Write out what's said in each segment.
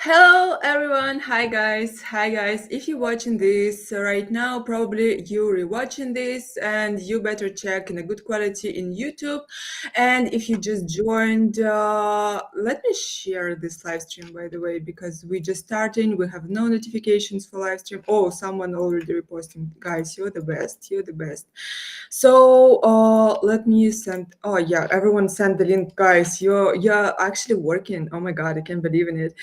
Hello everyone. Hi guys. If you're watching this right now, probably you're rewatching this and you better check in a good quality in YouTube. And if you just joined, let me share this live stream by the way, because we just starting. We have no notifications for live stream. Oh, someone already reposting. Guys, you're the best. You're the best. So let me send. Oh yeah, everyone send the link, guys. You're actually working. Oh my god, I can't believe in it.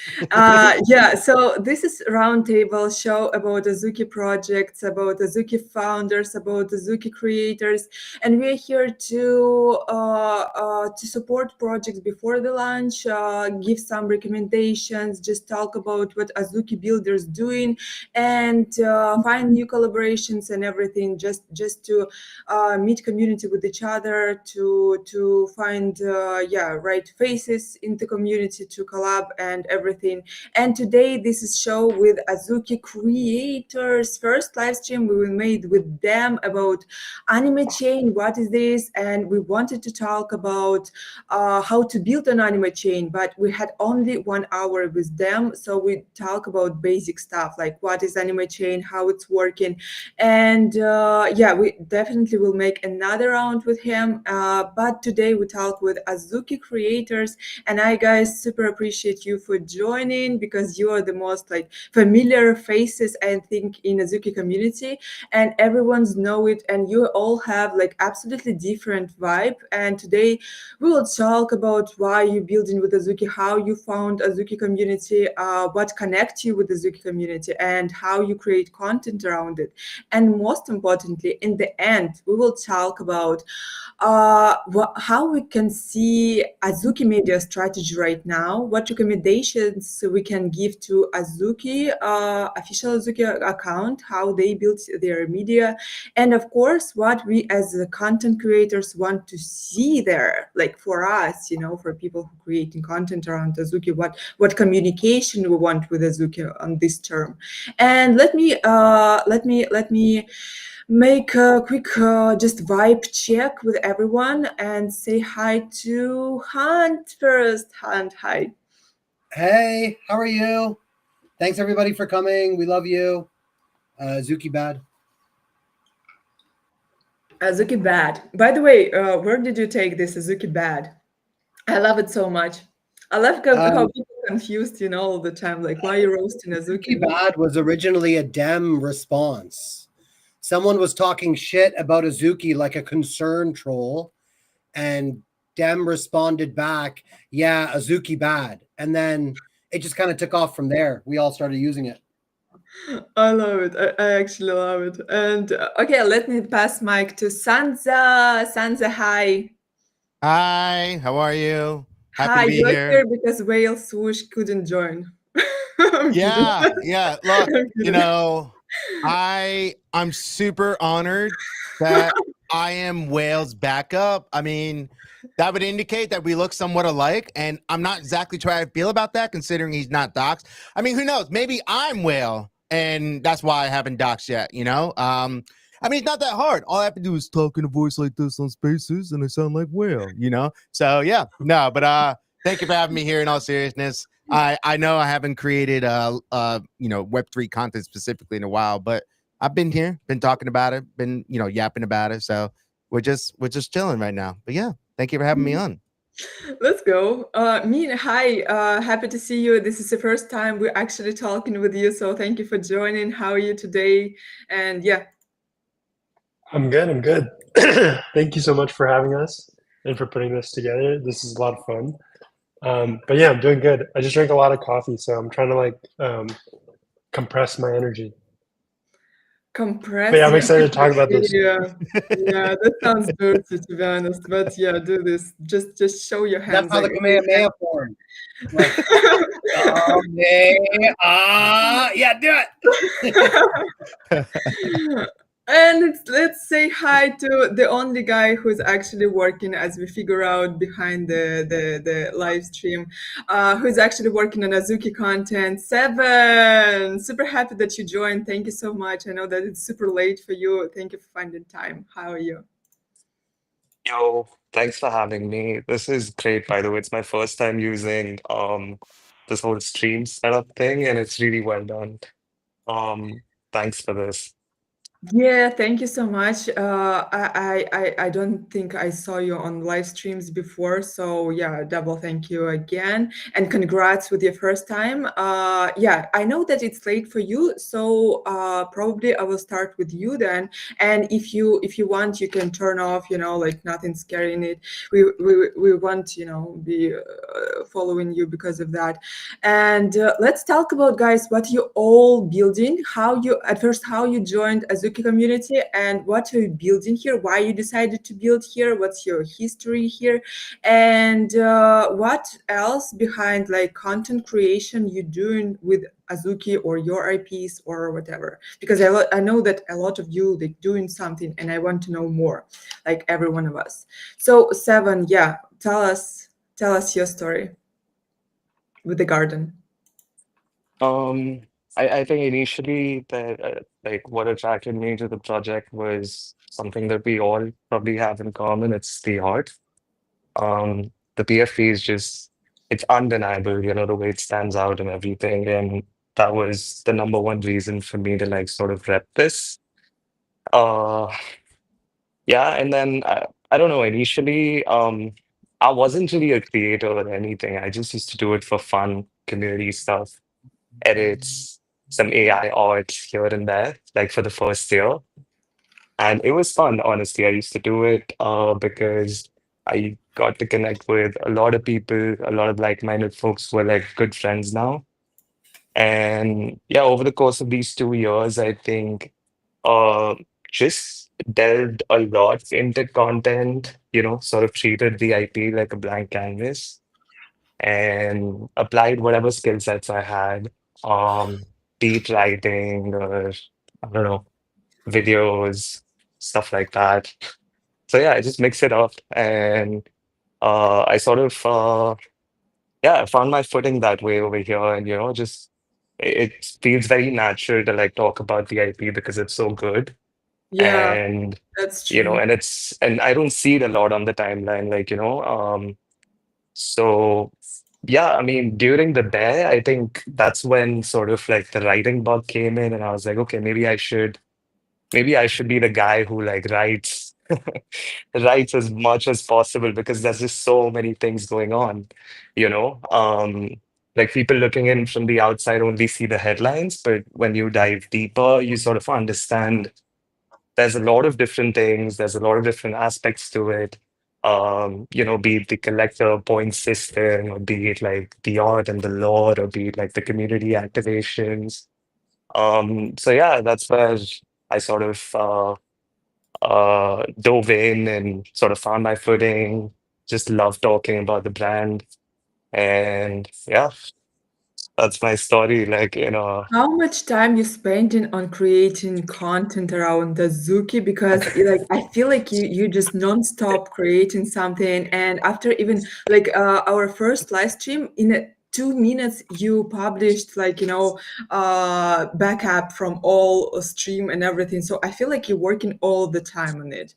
Yeah, so this is Roundtable show about Azuki projects, about Azuki founders, about Azuki creators, and we're here to support projects before the launch, give some recommendations, just talk about what Azuki builders doing, and find new collaborations and everything. Just to meet community with each other, to find right faces in the community, to collab and everything. And today this is show with Azuki creators. First live stream we made with them about anime chain. What is this? And we wanted to talk about how to build an anime chain, but we had only 1 hour with them. So we talk about basic stuff like what is anime chain, how it's working. And we definitely will make another round with him. But today we talk with Azuki creators, and I guys super appreciate you for joining because you are the most like familiar faces I think in Azuki community, and everyone's know it, and you all have like absolutely different vibe. And today we will talk about why you building with Azuki, how you found Azuki community, what connects you with Azuki community, and how you create content around it. And most importantly, in the end, we will talk about how we can see Azuki media strategy right now, what recommendations we can give to Azuki, official Azuki account, how they build their media, and of course, what we as the content creators want to see there, like for us, for people who creating content around Azuki, what communication we want with Azuki on this term. And let me make a quick just vibe check with everyone and say hi to Hunt first. Hunt, hi. Hey, how are you? Thanks everybody for coming. We love you. Zuki bad. Azuki bad. By the way, where did you take this Azuki bad? I love it so much. I love how Um, people confused, all the time, like why you roasting Zuki Azuki? bad was originally a Dem response. Someone was talking shit about Azuki like a concern troll, and Dem responded back, "Yeah, Azuki bad," and then it just kind of took off from there. We all started using it. I love it. I actually love it. And okay, let me pass mic to Sansa. Sansa, hi. Hi, how are you? Happy Hi, to be you're here. here because Whale Swoosh couldn't join. I'm kidding. Yeah. Look, I'm you kidding. know, I'm super honored that I am Whale's backup. I mean, that would indicate that we look somewhat alike, and I'm not exactly sure how I feel about that, considering he's not doxxed. I mean, who knows? Maybe I'm Whale, and that's why I haven't doxxed yet. I mean, it's not that hard. All I have to do is talk in a voice like this on Spaces, and I sound like Whale. So yeah, no, but thank you for having me here. In all seriousness, I know I haven't created Web3 content specifically in a while, but I've been here, been talking about it, been yapping about it. So we're just chilling right now. But yeah, thank you for having me on. Let's go. Hi. Happy to see you. This is the first time we're actually talking with you, so thank you for joining. How are you today? And yeah, I'm good. I'm good. Thank you so much for having us and for putting this together. This is a lot of fun. But yeah, I'm doing good. I just drank a lot of coffee, so I'm trying to compress my energy. But compress yeah, I'm your excited to talk about energy. this. Yeah, that sounds dirty to be honest. But yeah, do this. Just show your That's hands how like the Kamehameha formed. Like, yeah, do it. And let's say hi to the only guy who's actually working, as we figure out behind the live stream, who's actually working on Azuki content. Seven, super happy that you joined. Thank you so much. I know that it's super late for you. Thank you for finding time. How are you? Yo, thanks for having me. This is great, by the way. It's my first time using this whole stream setup thing, and it's really well done. Um, Thanks for this. Yeah, thank you so much. I don't think I saw you on live streams before, so yeah, double thank you again, and congrats with your first time. Yeah, I know that it's late for you, so probably I will start with you then. And if you want, you can turn off, like nothing scary in it. We want, be following you because of that. And let's talk about, guys, what you all building, how you joined Azuki community, and what are you building here, why you decided to build here, what's your history here, and what else behind like content creation you doing with Azuki or your IPs or whatever. Because I know that a lot of you like doing something, and I want to know more, like every one of us. So Seven, yeah, tell us your story with the garden. Um, I think initially that like what attracted me to the project was something that we all probably have in common. It's the art. The PFP is just it's undeniable, the way it stands out and everything. And that was the number one reason for me to like sort of rep this. Uh, yeah, and then I don't know, initially, I wasn't really a creator or anything. I just used to do it for fun, community stuff, edits, some AI art here and there, like for the first year. And it was fun, honestly. I used to do it because I got to connect with a lot of people, a lot of like-minded folks who are like good friends now. And yeah, over the course of these 2 years, I think uh just delved a lot into content, sort of treated the IP like a blank canvas and applied whatever skill sets I had, beat writing or I don't know, videos, stuff like that. So yeah, I just mix it up and I sort of yeah, I found my footing that way over here and just it feels very natural to like talk about the IP because it's so good Yeah, and that's true. and I don't see it a lot on the timeline like so yeah, I mean during the day I think that's when sort of like the writing bug came in and I was like okay maybe I should be the guy who like writes as much as possible because there's just so many things going on, you know? Like people looking in from the outside only see the headlines, but when you dive deeper, you sort of understand there's a lot of different things, there's a lot of different aspects to it. Be it the collector point system, or be it like the art and the lore, or be it like the community activations. So yeah, that's where I sort of dove in and sort of found my footing. Just love talking about the brand. And yeah, that's my story. Like, How much time you spending on creating content around the Zuki? Because like I feel like you just nonstop creating something, and after even like our first live stream in 2 minutes you published like backup from all stream and everything. So I feel like you're working all the time on it.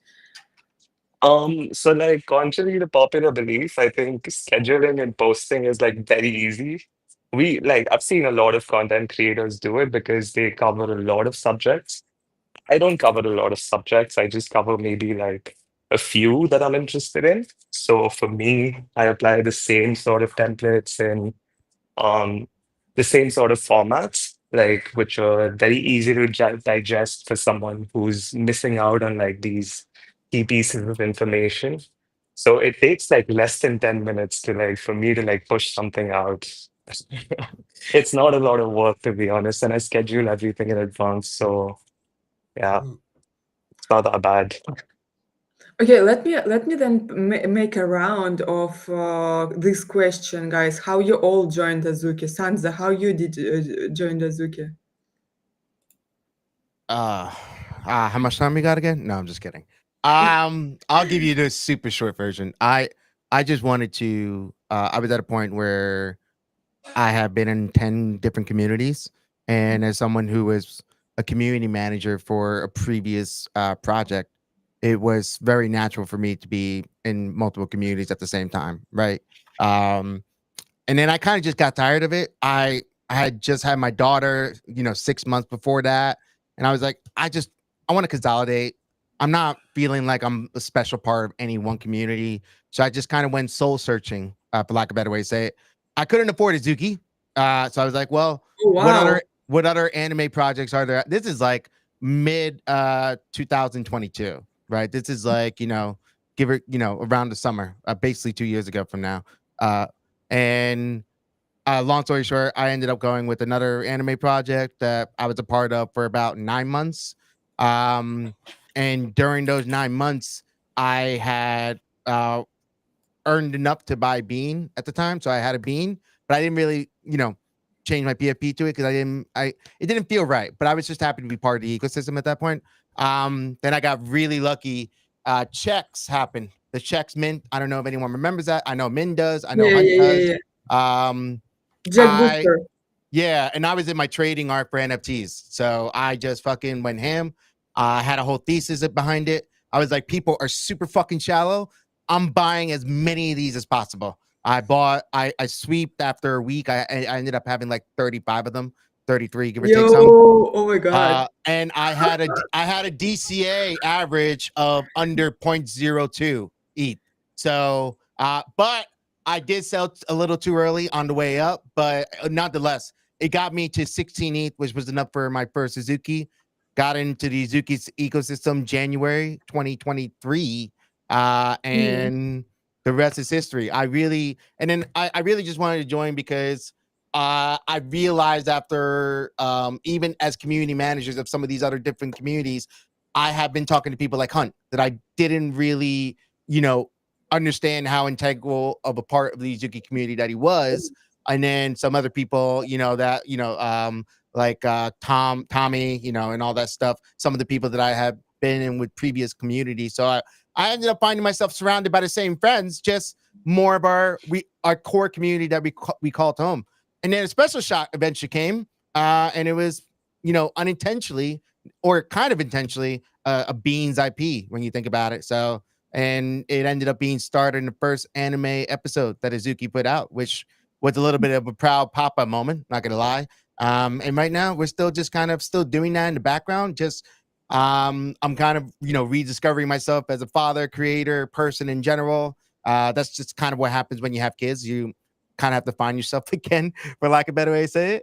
so like contrary to popular belief, I think scheduling and posting is like very easy. I've seen a lot of content creators do it because they cover a lot of subjects. I don't cover a lot of subjects. I just cover maybe like a few that I'm interested in. So for me, I apply the same sort of templates and um, the same sort of formats, like which are very easy to digest for someone who's missing out on like these key pieces of information. So it takes like less than 10 minutes to like for me to like push something out. It's not a lot of work to be honest, and I schedule everything in advance. So yeah, it's not that bad. Okay, let me then make a round of this question, guys. How you all joined Azuki? Sansa, how you did join Azuki? Uh, how much time we got again? No, I'm just kidding. I'll give you the super short version. I just wanted to. I was at a point where I have been in 10 different communities, and as someone who was a community manager for a previous project, it was very natural for me to be in multiple communities at the same time, right? Um, And then I kind of just got tired of it. I had just had my daughter, 6 months before that. And I was like, I want to consolidate. I'm not feeling like I'm a special part of any one community. So I just kind of went soul searching, for lack of a better way to say it. I couldn't afford Azuki. So I was like, well, Oh, what wow. other anime projects are there? This is like mid 2022, right? This is like, give it, around the summer, basically 2 years ago from now. And long story short, I ended up going with another anime project that I was a part of for about 9 months. Um, and during those 9 months, I had earned enough to buy Bean at the time, so I had a Bean, but I didn't really, change my PFP to it because it didn't feel right. But I was just happy to be part of the ecosystem at that point. Then I got really lucky. Checks happened. The checks mint. I don't know if anyone remembers that. I know Min does. I know Yeah, Hunt yeah, yeah, does. yeah. Um, Jack I Booster. Yeah, and I was in my trading art for NFTs, so I just fucking went ham. I had a whole thesis behind it. I was like, people are super fucking shallow. I'm buying as many of these as possible. I sweeped after a week. I ended up having like 35 of them, 33, give or take some. Yo, oh my God. And I had a DCA average of under 0.02 ETH. So, but I did sell a little too early on the way up, but nonetheless, it got me to 16 ETH, which was enough for my first Suzuki. Got into the Suzuki ecosystem January 2023, Mm. and the rest is history. I really just wanted to join because I realized after, even as community managers of some of these other different communities, I have been talking to people like Hunt that I didn't really, understand how integral of a part of the Azuki community that he was. And then some other people, like Tommy, and all that stuff. Some of the people that I have been in with previous communities. So I ended up finding myself surrounded by the same friends, just more of our core community that we called home. And then a special shot eventually came, and it was, unintentionally or kind of intentionally, a Beans IP when you think about it. So, and it ended up being started in the first anime episode that Azuki put out, which was a little bit of a proud papa moment, not gonna lie. And right now we're still just kind of still doing that in the background. Just I'm kind of, rediscovering myself as a father, creator, person in general. That's just kind of what happens when you have kids. You kind of have to find yourself again, for lack of a better way to say it.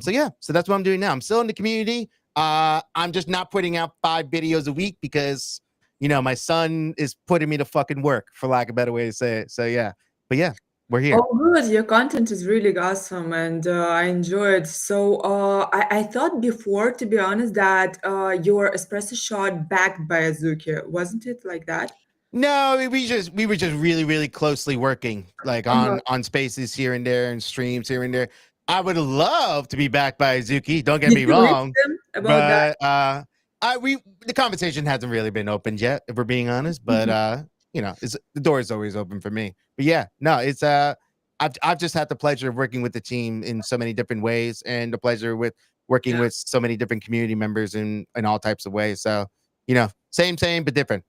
So yeah, so that's what I'm doing now. I'm still in the community. I'm just not putting out 5 videos a week because my son is putting me to fucking work, for lack of a better way to say it. So yeah, but yeah, we're here. Oh, good. Your content is really awesome, and I enjoy it. So, I thought before, to be honest, that your espresso shot backed by Azuki, wasn't it like that? No, we were just really really closely working like Uh-huh. on spaces here and there and streams here and there. I would love to be backed by Azuki. Don't get Did me you reach wrong, them about that? but the conversation hasn't really been opened yet, if we're being honest. But Mhm. the door is always open for me. But yeah, no, it's I've just had the pleasure of working with the team in so many different ways, and the pleasure with working Yeah. with so many different community members in all types of ways. So same but different.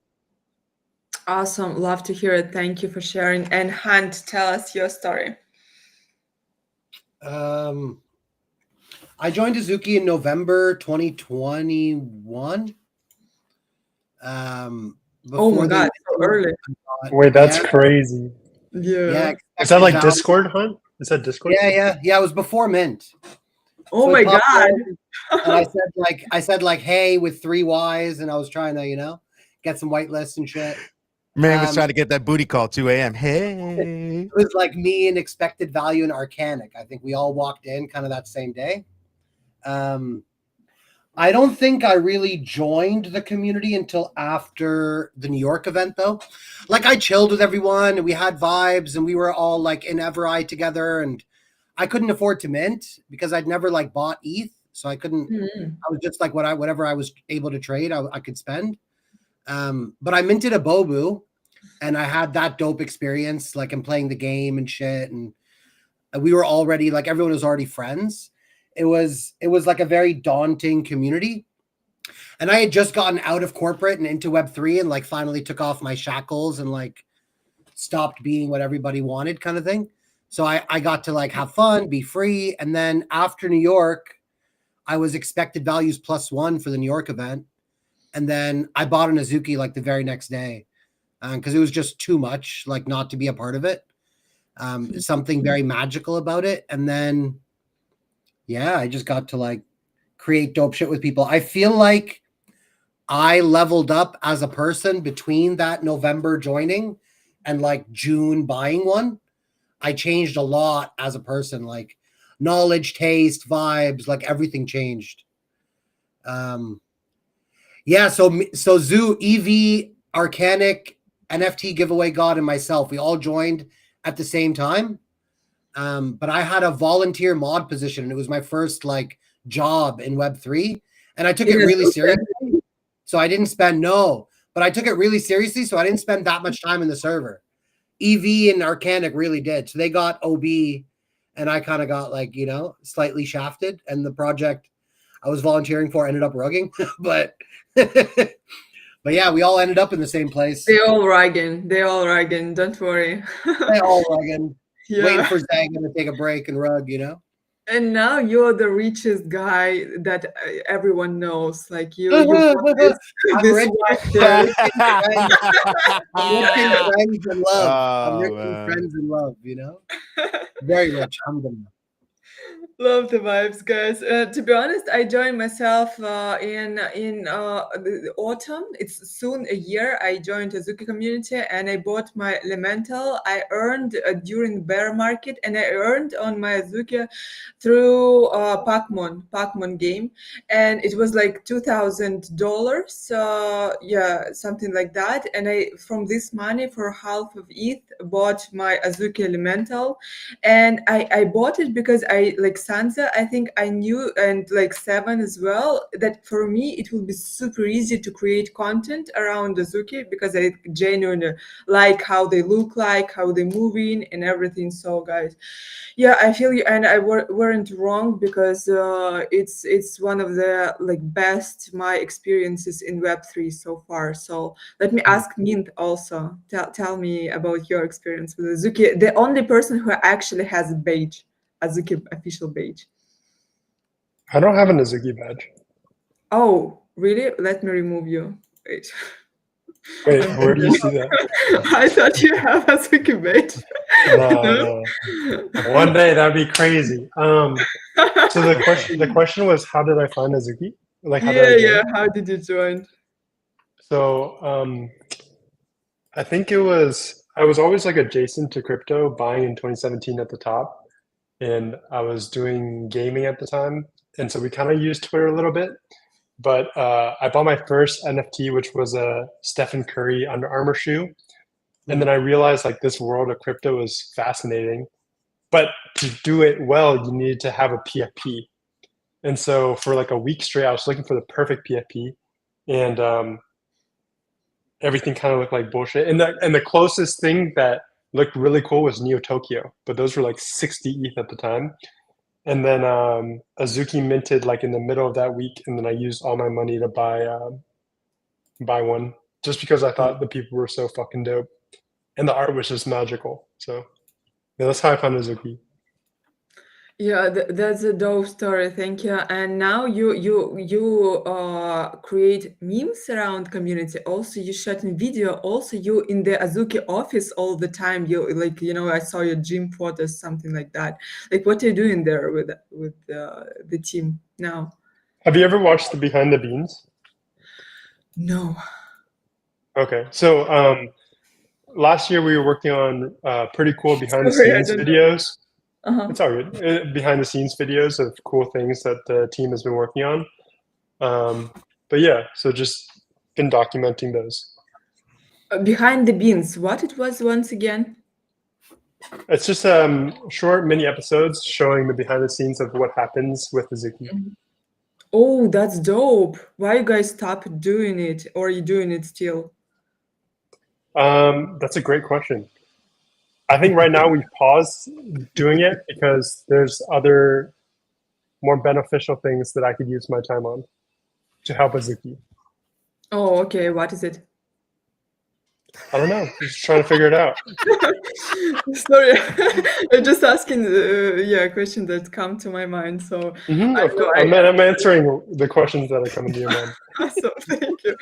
Awesome. Love to hear it. Thank you for sharing. And Hunt, tell us your story. Um, I joined Azuki in November 2021. Oh my Before they God, so early. Wait, that's yeah, crazy. yeah, Yeah. Is that expected like value. Discord, Hunt? Is that Discord? Yeah. It was before Mint. Oh So my it popped God. in, and I said hey with 3 Y's, and I was trying to get some whitelists and shit. Man was Um, trying to get that booty call 2 a.m. it Hey. was like me and expected value and Arcanic. I think we all walked in kind of that same day. I don't think I really joined the community until after the New York event, though. Like, I chilled with everyone, and we had vibes, and we were all like in Evereye together. And I couldn't afford to mint because I'd never like bought ETH, so I couldn't. Mhm. I was just like whatever I was able to trade, I could spend. But I minted a Bobu, and I had that dope experience, like in playing the game and shit. And we were already like everyone was already friends. It was like a very daunting community, and I had just gotten out of corporate and into Web3 and like finally took off my shackles and like stopped being what everybody wanted, kind of thing. So I got to like have fun, be free. And then after New York, I was expected values +1 for the New York event. And then I bought an Azuki like the very next day because it was just too much, like not to be a part of it. Something very magical about it. And then, yeah, I just got to like create dope shit with people. I feel like I leveled up as a person between that November joining and like June buying one. I changed a lot as a person, like knowledge, taste, vibes, like everything changed. Yeah, so Zoo, EV, Arcanic, NFT giveaway god, and myself, we all joined at the same time. But I had a volunteer mod position, and it was my first like job in Web3, and I took it really seriously. So I didn't spend but I took it really seriously, so I didn't spend that much time in the server. EV and Arcanic really did. So they got OB, and I kind of got like, slightly shafted, and the project I was volunteering for ended up rugging. but but yeah, we all ended up in the same place. They all ragging. Don't worry. They all rugging, waiting Yeah. for Zagan to take a break and rug, And now you're the richest guy that everyone knows. Like you bought this, I'm this rich. white I'm rich in friends and love. I'm Oh, rich in man. friends and love, Very rich. Alhamdulillah. Love the vibes, guys. To be honest, I joined myself in the autumn. It's soon a year. I joined Azuki community and I bought my elemental. I earned during bear market, and I earned on my Azuki through Pacmon game, and it was like $2,000. Yeah, something like that. And I from this money for half of ETH bought my Azuki elemental, and I bought it because I like Sansa. I think I knew, and like Seven as well, that for me it will be super easy to create content around Azuki because I genuinely like how they look like, how they moving and everything. So guys, yeah, I feel you, and I weren't wrong because it's one of the like best my experiences in Web3 so far. So let me ask Mint also. Tell me about your experience with Azuki. The only person who actually has a badge, Azuki official badge. I don't have an Azuki badge. Oh, really? Let me remove you. Wait. Wait, where do you see that? I thought you have Azuki badge. No. One day that'd be crazy. So the question was, how did I find Azuki? Like, how did I Yeah. join? How did you join? So I think I was always like adjacent to crypto, buying in 2017 at the top, and I was doing gaming at the time, and so we kind of used Twitter a little bit. But I bought my first NFT, which was a Stephen Curry Under Armour shoe, and then I realized like this world of crypto was fascinating, but to do it well, you needed to have a PFP. And so for like a week straight, I was looking for the perfect PFP, and everything kind of looked like bullshit. And the closest thing that looked really cool was Neo Tokyo, but those were like 60 ETH at the time. And then Azuki minted like in the middle of that week, and then I used all my money to buy one just because I thought the people were so fucking dope, and the art was just magical. So yeah, that's how I found Azuki. Yeah, that's a dope story. Thank you. And now you create memes around community. Also, you shot in video. Also, you in the Azuki office all the time. You like I saw your gym photos, something like that. Like, what are you doing there with the team now? Have you ever watched the Behind the Beans? No. Okay, so last year we were working on pretty cool behind the Sorry, I scenes don't know. videos. Uh-huh. It's all good. Behind the scenes videos of cool things that the team has been working on. But yeah, so just been documenting those. Behind the beans. What it was once again? It's just short mini episodes showing the behind the scenes of what happens with Azuki. Oh, that's dope. Why you guys stopped doing it, or are you doing it still? That's a great question. I think right now we've paused doing it because there's other more beneficial things that I could use my time on to help Azuki. Oh, okay. What is it? I don't know. Just trying to figure it out. Sorry, I'm just asking, yeah, a question that come to my mind. So I Of don't know. course, I'm answering the questions that are coming to your mind. Awesome, thank you.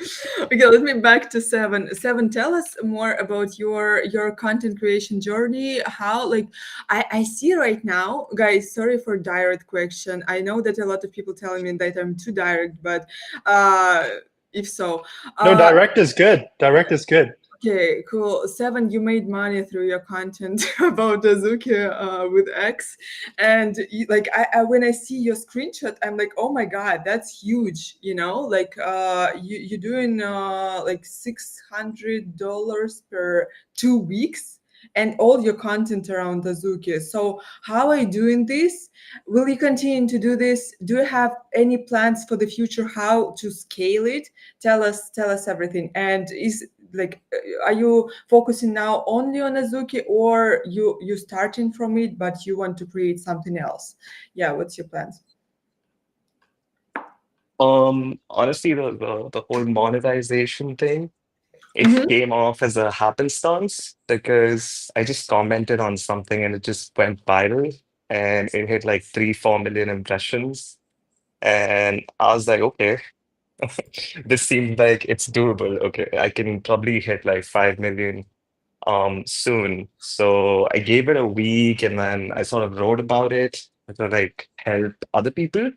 Okay, let me back to Seven. Seven, tell us more about your content creation journey. How, like, I see right now, guys. Sorry for direct question. I know that a lot of people telling me that I'm too direct, but uh, if so, No, uh, direct is good. Direct is good. okay, cool. Seven, you made money through your content about Azuki with X, and like when I see your screenshot, I'm like, oh my god, that's huge. You know, like you're doing like $600 per 2 weeks, and all your content around Azuki. So how are you doing this? Will you continue to do this? Do you have any plans for the future? How to scale it? Tell us everything. And is like are you focusing now only on Azuki, or you starting from it but you want to create something else? Yeah, what's your plans? Honestly, the whole monetization thing, it Mm-hmm. came off as a happenstance because I just commented on something and it just went viral and it hit like 3, 4 million impressions. And I was like, okay, this seems like it's doable. Okay, I can probably hit like 5 million soon. So I gave it a week and then I sort of wrote about it to like help other people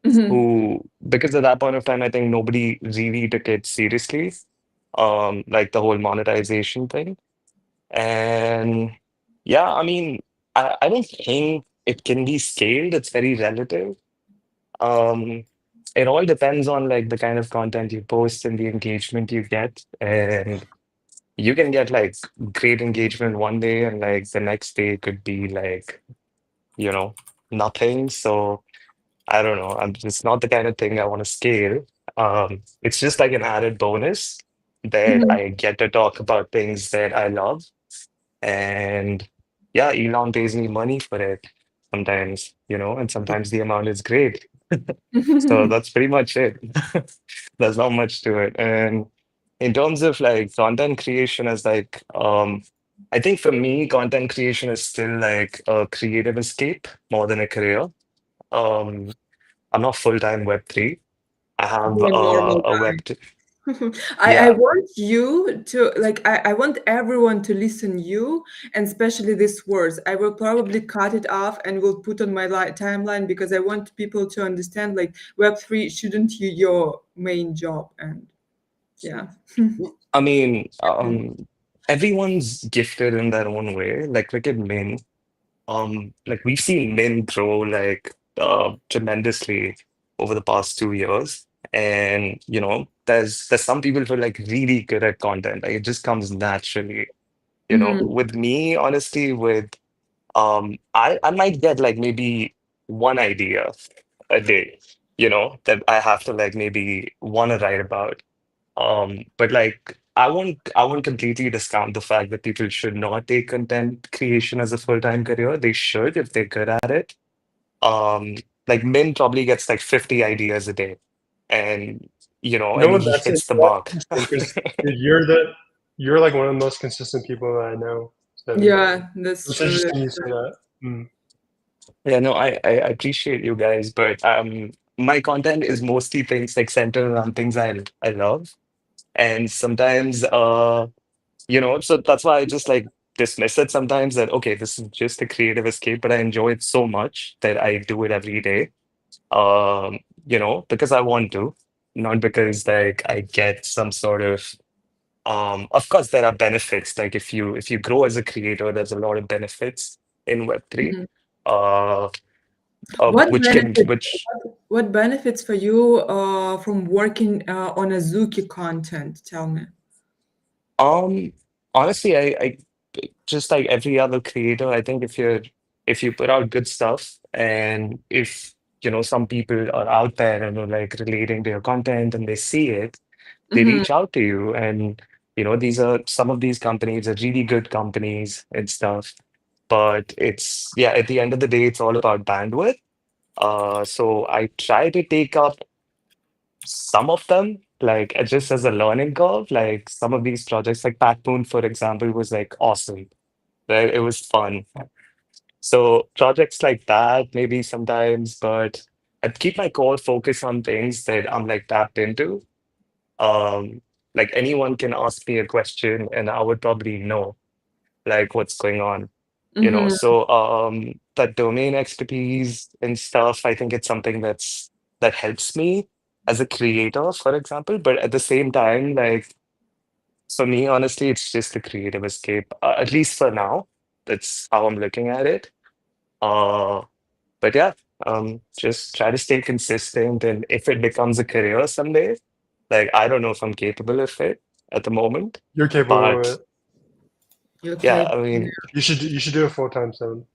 Mm-hmm. who, because at that point of time, I think nobody really took it seriously, like the whole monetization thing. And yeah, I mean, I don't think it can be scaled. It's very relative. Um, it all depends on like the kind of content you post and the engagement you get. And you can get like great engagement one day and like the next day could be like, you know, nothing. So I don't know. I'm just not the kind of thing I want to scale. It's just like an added bonus that Mm-hmm. I get to talk about things that I love. And yeah, Elon pays me money for it sometimes, and sometimes the amount is great. So that's pretty much it. There's not much to it. And in terms of like content creation as like I think for me, content creation is still like a creative escape more than a career. Um, I'm not full-time Web3. I have You're a normal a guy. Web, t- I yeah. want you to like I want everyone to listen you, and especially these words. I will probably cut it off and will put on my timeline because I want people to understand like Web3 shouldn't be your main job. And yeah. I mean, everyone's gifted in their own way. Like look at Min. Like we've seen Min grow like tremendously over the past 2 years. And there's some people who are like really good at content. Like it just comes naturally. Mhm. With me, honestly, I might get like maybe one idea a day, that I have to like maybe want to write about. But like I won't completely discount the fact that people should not take content creation as a full-time career. They should if they're good at it. Um, like Min probably gets like 50 ideas a day, and and No, he hits the that's mark. interesting because you're like one of the most consistent people that I know, Seven. Yeah, that's It's true. interesting you That's say true. that. Mm. Yeah, no, I appreciate you guys, but my content is mostly things like centered around things I love. And sometimes so that's why I just like dismiss it sometimes that okay, this is just a creative escape, but I enjoy it so much that I do it every day. Because I want to, not because like I get some sort of course there are benefits. Like if you grow as a creator, there's a lot of benefits in Web3. Mhm. Uh What which can benefits? which What benefits for you from working on Azuki content? Tell me. um honestly I just like every other creator, I think if you put out good stuff and if some people are out there and are like relating to your content and they see it, they Mm-hmm. reach out to you. And these are some of these companies are really good companies and stuff. But it's yeah, at the end of the day, it's all about bandwidth. So I try to take up some of them, like just as a learning curve. Like some of these projects, like Moon, for example, was like awesome, right? It was fun. So projects like that, maybe sometimes, but I'd keep my core focus on things that I'm like tapped into. Um, like anyone can ask me a question and I would probably know like what's going on, you know. Mm-hmm. So that domain expertise and stuff, I think it's something that helps me as a creator, for example. But at the same time, like for me, honestly, it's just a creative escape, at least for now. That's how I'm looking at it. Uh, but yeah, just try to stay consistent, and if it becomes a career someday, like I don't know if I'm capable of it at the moment, You're capable of but it. yeah, Okay. I mean, You should do it full time soon.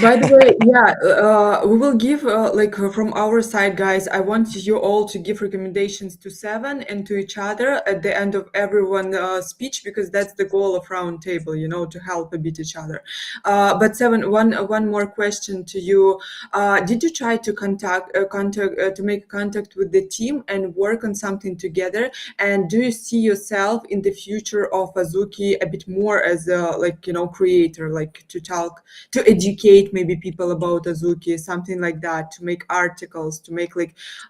By the way, yeah, we will give from our side, guys. I want you all to give recommendations to Seven and to each other at the end of everyone speech, because that's the goal of Roundtable, to help a bit each other. But Seven, one more question to you. Did you try to contact to make contact with the team and work on something together? And do you see yourself in the future of Azuki a bit more as a creator, like to talk, to educate maybe people about Azuki, something like that, to make articles, to make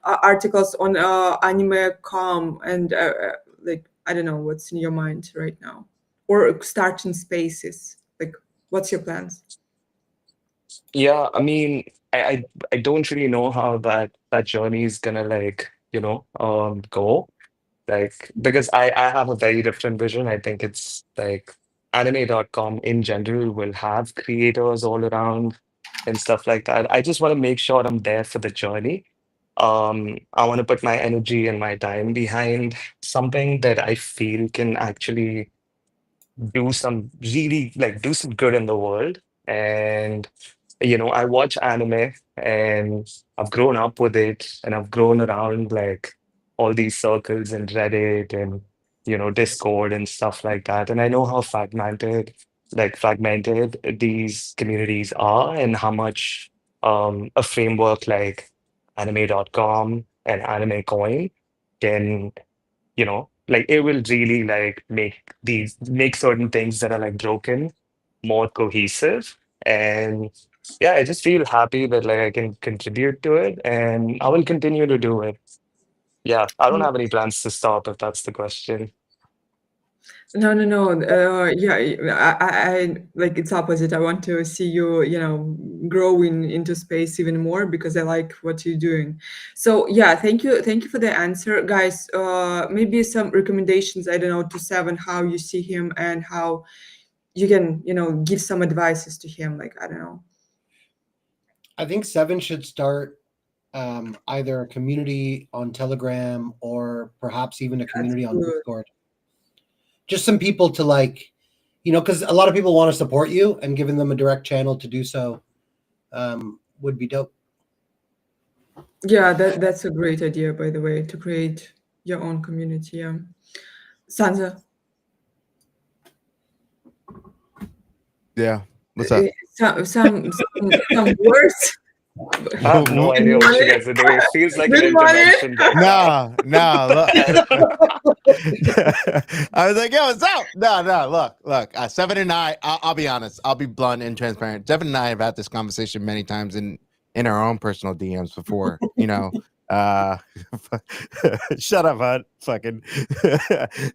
articles on anime.com, and I don't know what's in your mind right now, or starting spaces. Like, what's your plans? yeah, I mean, I don't really know how that journey is gonna like, go. Like, because I have a very different vision. I think it's like anime.com in general will have creators all around and stuff like that. I just want to make sure I'm there for the journey. I want to put my energy and my time behind something that I feel can actually do some good in the world. And I watch anime and I've grown up with it and I've grown around like all these circles and Reddit and Discord and stuff like that. And I know how fragmented these communities are, and how much a framework like anime.com and anime coin can, like it will really like make certain things that are like broken more cohesive. And yeah, I just feel happy that like I can contribute to it, and I will continue to do it. Yeah, I don't have any plans to stop if that's the question. No, no, no. Yeah, I like it's opposite. I want to see you, growing into space even more, because I like what you're doing. So yeah, thank you for the answer, guys. Maybe some recommendations. I don't know, to Seven, how you see him and how you can, give some advices to him. Like, I don't know. I think Seven should start either a community on Telegram or perhaps even a That's community on good. Discord. Just some people to because a lot of people want to support you, and giving them a direct channel to do so would be dope. Yeah, that's a great idea, by the way, to create your own community. Yeah. Sansa, Yeah. What's up? some words. I have no Good idea what you morning. guys are doing. It feels like an Good morning. intervention right now. No, no. Look. I was like, yo, what's up? No, no. Look. Seven and I'll be honest. I'll be blunt and transparent. Seven and I have had this conversation many times in our own personal DMs before. Uh, shut up, bud. Fucking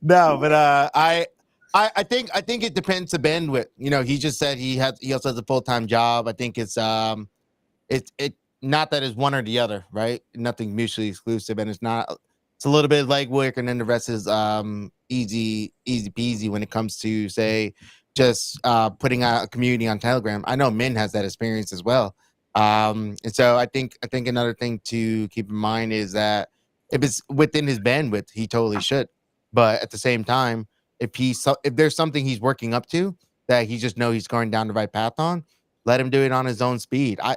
no, but I think it depends the bandwidth. He just said he also has a full-time job. I think it not that it's one or the other, right? Nothing mutually exclusive, and it's a little bit like work, and then the rest is easy peasy when it comes to, say, just putting out a community on Telegram. I know Min has that experience as well. And so I think another thing to keep in mind is that if it's within his bandwidth, he totally should. But at the same time, if there's something he's working up to that he just know he's going down the right path on, let him do it on his own speed. I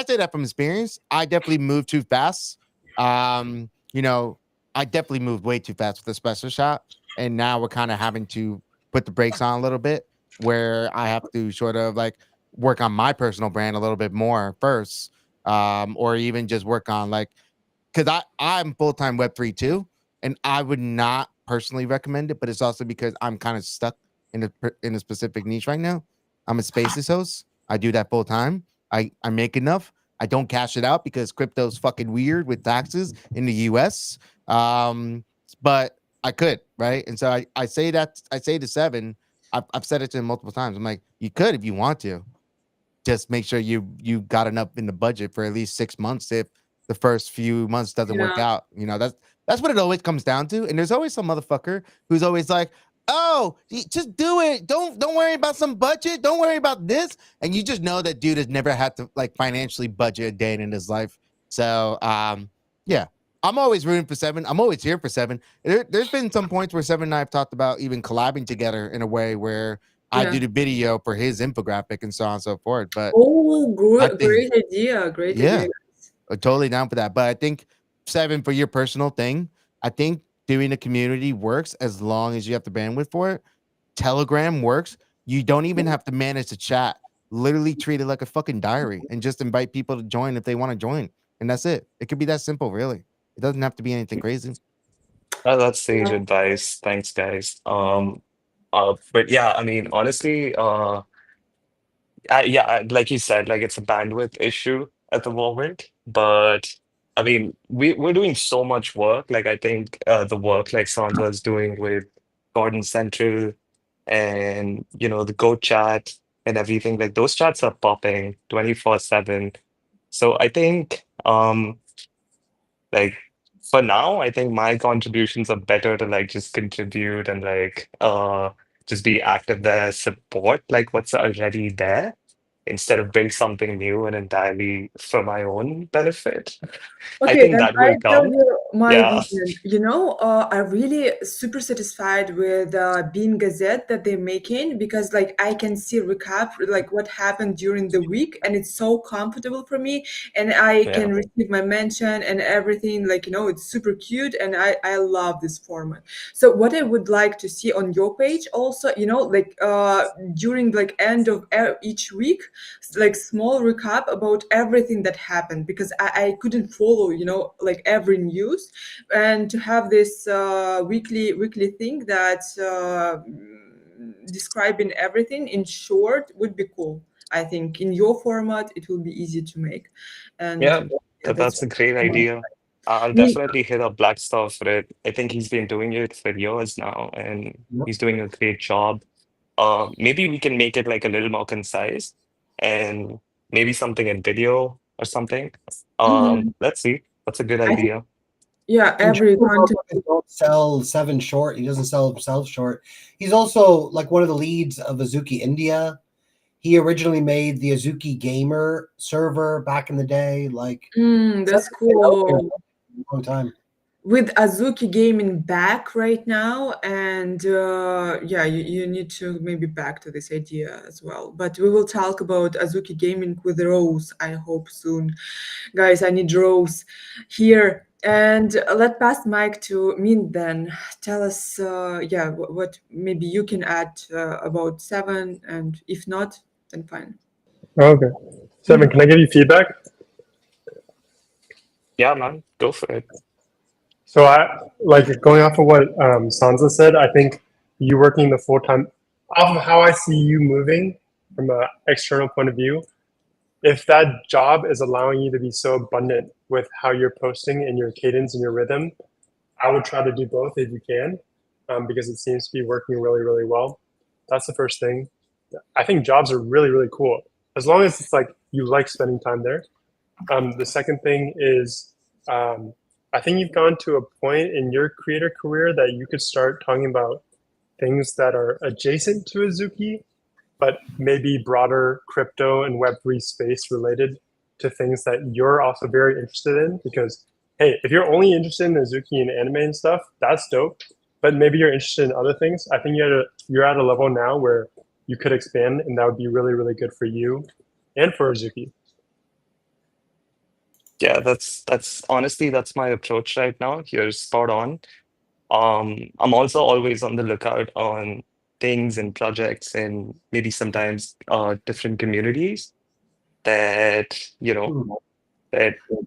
say that from experience. I definitely moved too fast. Um, you know, I definitely moved way too fast with the special shot, and now we're kind of having to put the brakes on a little bit, where I have to sort of like work on my personal brand a little bit more first, or even just work on, like, because I'm full time Web3 too, and I would not personally recommend it, but it's also because I'm kind of stuck in a specific niche right now. I'm a spaces host. I do that full time. I make enough. I don't cash it out because crypto's fucking weird with taxes in the US. Um, but I could, right? And so I say that I say to Seven, I've said it to him multiple times. I'm like, you could if you want to. Just make sure you got enough in the budget for at least 6 months if the first few months doesn't work Yeah. out. That's what it always comes down to. And there's always some motherfucker who's always like, "Oh, just do it. Don't worry about some budget. Don't worry about this." And you just know that dude has never had to like financially budget a day in his life. So yeah. I'm always rooting for Seven. I'm always here for Seven. There's been some points where Seven and I have talked about even collabing together in a way where I Yeah. do the video for his infographic and so on and so forth. But Oh, I think, great idea. Great yeah, idea. I'm totally down for that. But I think Seven, for your personal thing, I think doing a community works as long as you have the bandwidth for it. Telegram works. You don't even have to manage the chat. Literally treat it like a fucking diary and just invite people to join if they want to join. And that's it. It could be that simple, really. It doesn't have to be anything crazy. That's sage advice. Thanks, guys. But yeah, I mean, honestly, yeah, like you said, like it's a bandwidth issue at the moment. But I mean, we're doing so much work. Like I think the work like Sandra is doing with Gordon Central and the Go chat and everything, like those chats are popping 24/7. So I think like for now, I think my contributions are better to like just contribute and like just be active there, support like what's already there instead of build something new and entirely for my own benefit. I Okay, think then that I will tell come. you my Yeah. vision. I'm really super satisfied with Bean Gazette that they're making because, like, I can see recap like what happened during the week, and it's so comfortable for me, and I Yeah. can receive my mention and everything. Like, it's super cute, and I love this format. So, what I would like to see on your page also, like during like end of each week, like small recap about everything that happened because I couldn't follow like every news, and to have this weekly thing that describing everything in short would be cool. I think in your format it will be easy to make, and Yeah, yeah, that's that's a great idea. I'll I mean, definitely hit up Blackstaff for it. I think he's been doing it for years now, and he's doing a great job. Maybe we can make it like a little more concise and maybe something in video or something. mhm. Let's see. That's a good I think idea. yeah, In every general, content. don't sell Seven short. He doesn't sell himself short. He's also like one of the leads of Azuki India. He originally made the Azuki Gamer server back in the day. Like, That's Seven's been out there cool. for a long time. With Azuki Gaming back right now, and yeah, you need to maybe back to this idea as well. But we will talk about Azuki Gaming with Rose, I hope soon. Guys, I need Rose here. And let pass mic to Min then. Tell us, yeah, what maybe you can add about Seven, and if not, then fine. Okay. Seven, can I give you feedback? Yeah, man, go for it. So I like going off of what Sansa said. I think you working the full time off of how I see you moving from an external point of view. If that job is allowing you to be so abundant with how you're posting and your cadence and your rhythm, I would try to do both if you can, because it seems to be working really, really well. That's the first thing. I think jobs are really, really cool as long as it's like you like spending time there. The second thing is, I think you've gone to a point in your creator career that you could start talking about things that are adjacent to Azuki, but maybe broader crypto and Web3 space related to things that you're also very interested in. Because, hey, if you're only interested in Azuki and anime and stuff, that's dope. But maybe you're interested in other things. I think you're at a level now where you could expand, and that would be really, really good for you and for Azuki. Yeah, that's honestly that's my approach right now. You're spot on. I'm also always on the lookout on things and projects and maybe sometimes different communities that, Hmm.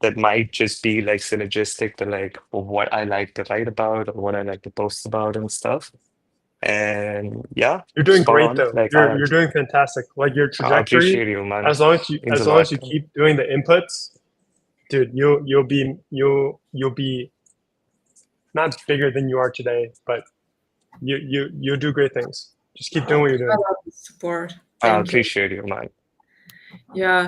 that might just be like synergistic to like what I like to write about or what I like to post about and stuff. And yeah, You're doing spot great on. though. Like You're doing fantastic. Like your I trajectory, appreciate you, man. Means a as long as lot. you keep doing the inputs, dude, you'll be not bigger than you are today, but you'll do great things. Just keep doing what you're I doing. love the support. I Thank you. appreciate you, man. Yeah.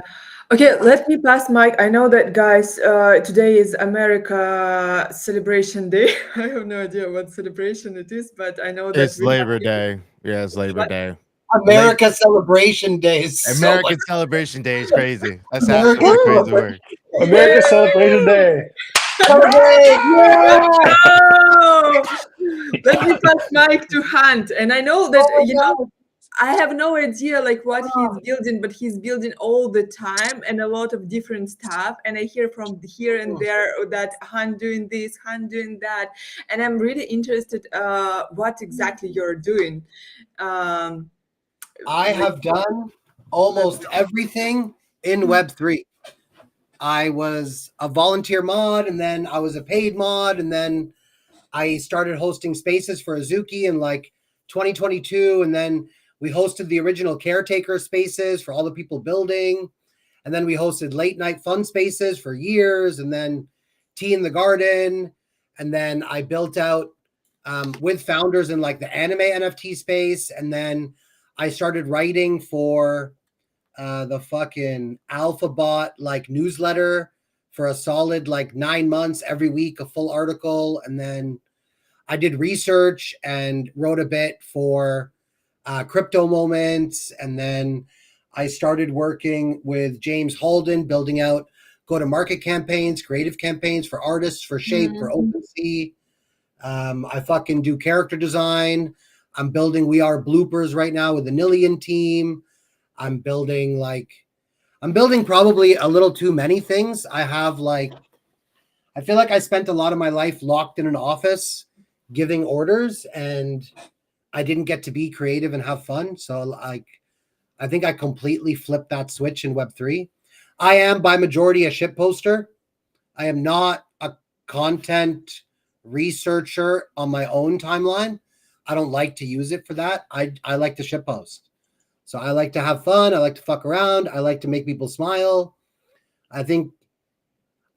Okay, let me pass mic. I know that, guys, today is America Celebration Day. I have no idea what celebration it is, but I know that It's we have Labor people. Day. Yeah, it's Labor What? Day. America Celebration Day is so much. American Celebration Day is crazy. That's America actually a crazy Celebration word. America Yay! Celebration Day. Celebrate! Let's Yeah! go! Let me pass mic to Hunt. And I know that, Oh my God. I have no idea like what he's building, but he's building all the time and a lot of different stuff. And I hear from here and there that Han doing this, Han doing that, and I'm really interested what exactly you're doing. Um, I like, have done let's almost go. everything in Web3. I was a volunteer mod, and then I was a paid mod, and then I started hosting spaces for Azuki in like 2022, and then we hosted the original caretaker spaces for all the people building, and then we hosted late night fun spaces for years, and then tea in the garden, and then I built out with founders in like the anime NFT space, and then I started writing for the fucking Alphabot like newsletter for a solid like 9 months every week, a full article, and then I did research and wrote a bit for Crypto Moments, and then I started working with James Halden, building out go-to-market campaigns, creative campaigns for artists, for Shape, for OpenSea. I fucking do character design. I'm building We Are Bloopers right now with the Nillian team. I'm building probably a little too many things. I feel like I spent a lot of my life locked in an office giving orders, and I didn't get to be creative and have fun. So like, I think I completely flipped that switch in Web3. I am by majority a ship poster. I am not a content researcher on my own timeline. I don't like to use it for that. I like to ship post. So I like to have fun. I like to fuck around. I like to make people smile. I think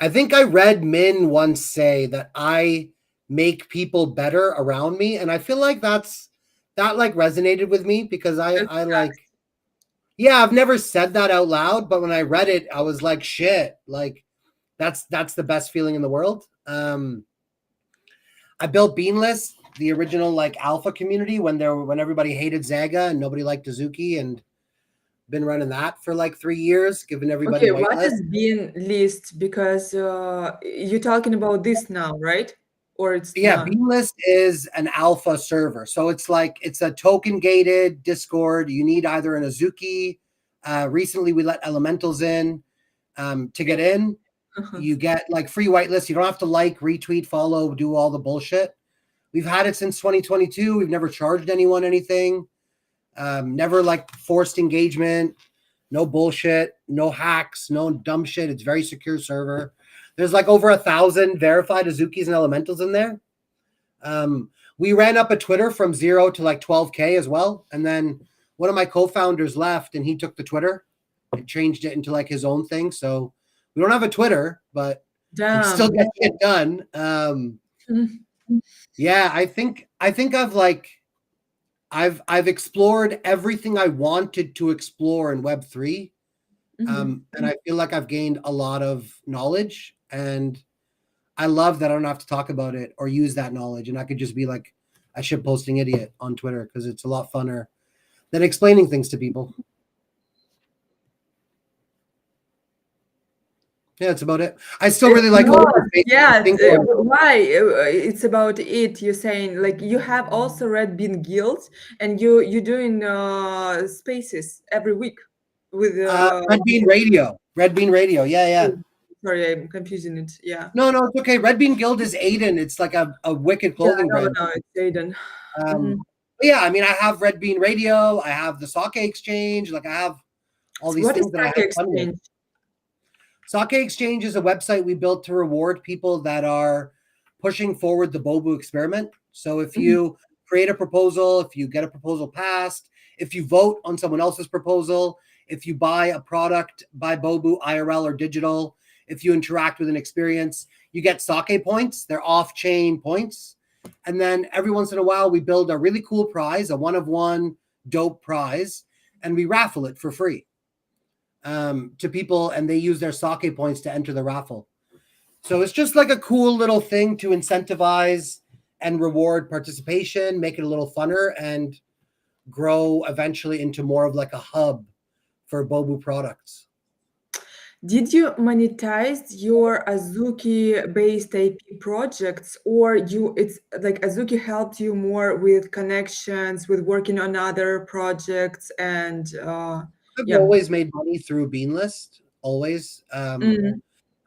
I read Min once say that I make people better around me, and I feel like that like resonated with me because I like, yeah, I've never said that out loud, but when I read it, I was like, shit, like that's the best feeling in the world. I built Beanless, the original like alpha community when everybody hated Zaga and nobody liked Azuki, and been running that for like 3 years, giving everybody Okay, what whitelist. is being list? Because you're talking about this now, right? Or it's Yeah, not? Beanlist is an alpha server. So it's a token gated Discord. You need either an Azuki. Recently, we let elementals in to get in. You get like free whitelist. You don't have to like, retweet, follow, do all the bullshit. We've had it since 2022. We've never charged anyone anything. Never like forced engagement. No bullshit. No hacks. No dumb shit. It's very secure server. There's like over 1,000 verified Azukis and elementals in there. We ran up a Twitter from 0 to like 12K as well. And then one of my co-founders left and he took the Twitter and changed it into like his own thing. So we don't have a Twitter, but it still Damn. gets it done. Yeah, I think I've explored everything I wanted to explore in Web3. And I feel like I've gained a lot of knowledge, and I love that I don't have to talk about it or use that knowledge, and I could just be like a shit posting idiot on Twitter because it's a lot funner than explaining things to people. Yeah, that's about it. I still really like hosting spaces. Yeah, Think why? It's about it. You're saying like you have also Red Bean Guild, and you're doing spaces every week with Red Bean Radio. Red Bean Radio. Yeah, yeah. sorry, I'm confusing it. Yeah. No, it's okay. Red Bean Guild is Aiden. It's like a wicked clothing No, brand. no, it's Aiden. Yeah, I mean, I have Red Bean Radio. I have the Sake Exchange. Like, I have all these What is things that I Stack have fun with. Exchange? Sake Exchange is a website we built to reward people that are pushing forward the Bobu experiment. So if you create a proposal, if you get a proposal passed, if you vote on someone else's proposal, if you buy a product by Bobu, IRL or digital, if you interact with an experience, you get Sake points. They're off-chain points. And then every once in a while, we build a really cool prize, a one-of-one dope prize, and we raffle it for free to people, and they use their Sake points to enter the raffle. So it's just like a cool little thing to incentivize and reward participation, make it a little funner, and grow eventually into more of like a hub for Bobu products. Did you monetize your Azuki-based IP projects, or it's like Azuki helped you more with connections, with working on other projects, and I've yeah. always made money through Beanlist, always. Mm,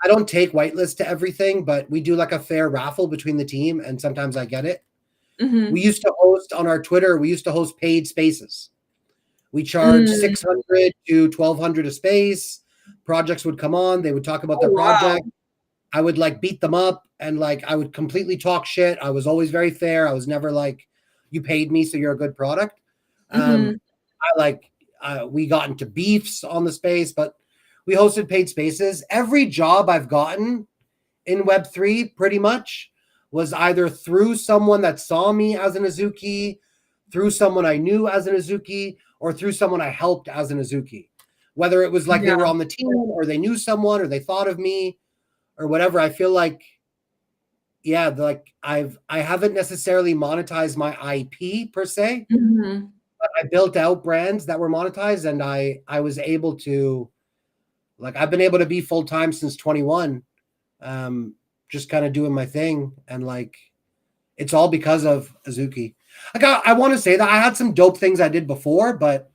I don't take whitelist to everything, but we do like a fair raffle between the team, and sometimes I get it. mhm, We used to host on our Twitter, we used to host paid spaces. We charged mm. 600 to 1200 a space. Projects would come on, they would talk about Oh, their wow. project. I would like beat them up, and like I would completely talk shit. I was always very fair. I was never like, you paid me, so you're a good product. Mhm. We got into beefs on the space, but we hosted paid spaces. Every job I've gotten in Web3 pretty much was either through someone that saw me as an Azuki, through someone I knew as an Azuki, or through someone I helped as an Azuki. Whether it was like they Yeah. were on the team, or they knew someone, or they thought of me, or whatever. I feel like, yeah, like I haven't necessarily monetized my IP per se, Mhm. but I built out brands that were monetized, and I was able to, like, I've been able to be full time since 21, just kind of doing my thing, and like it's all because of Azuki. Like I want to say that I had some dope things I did before, but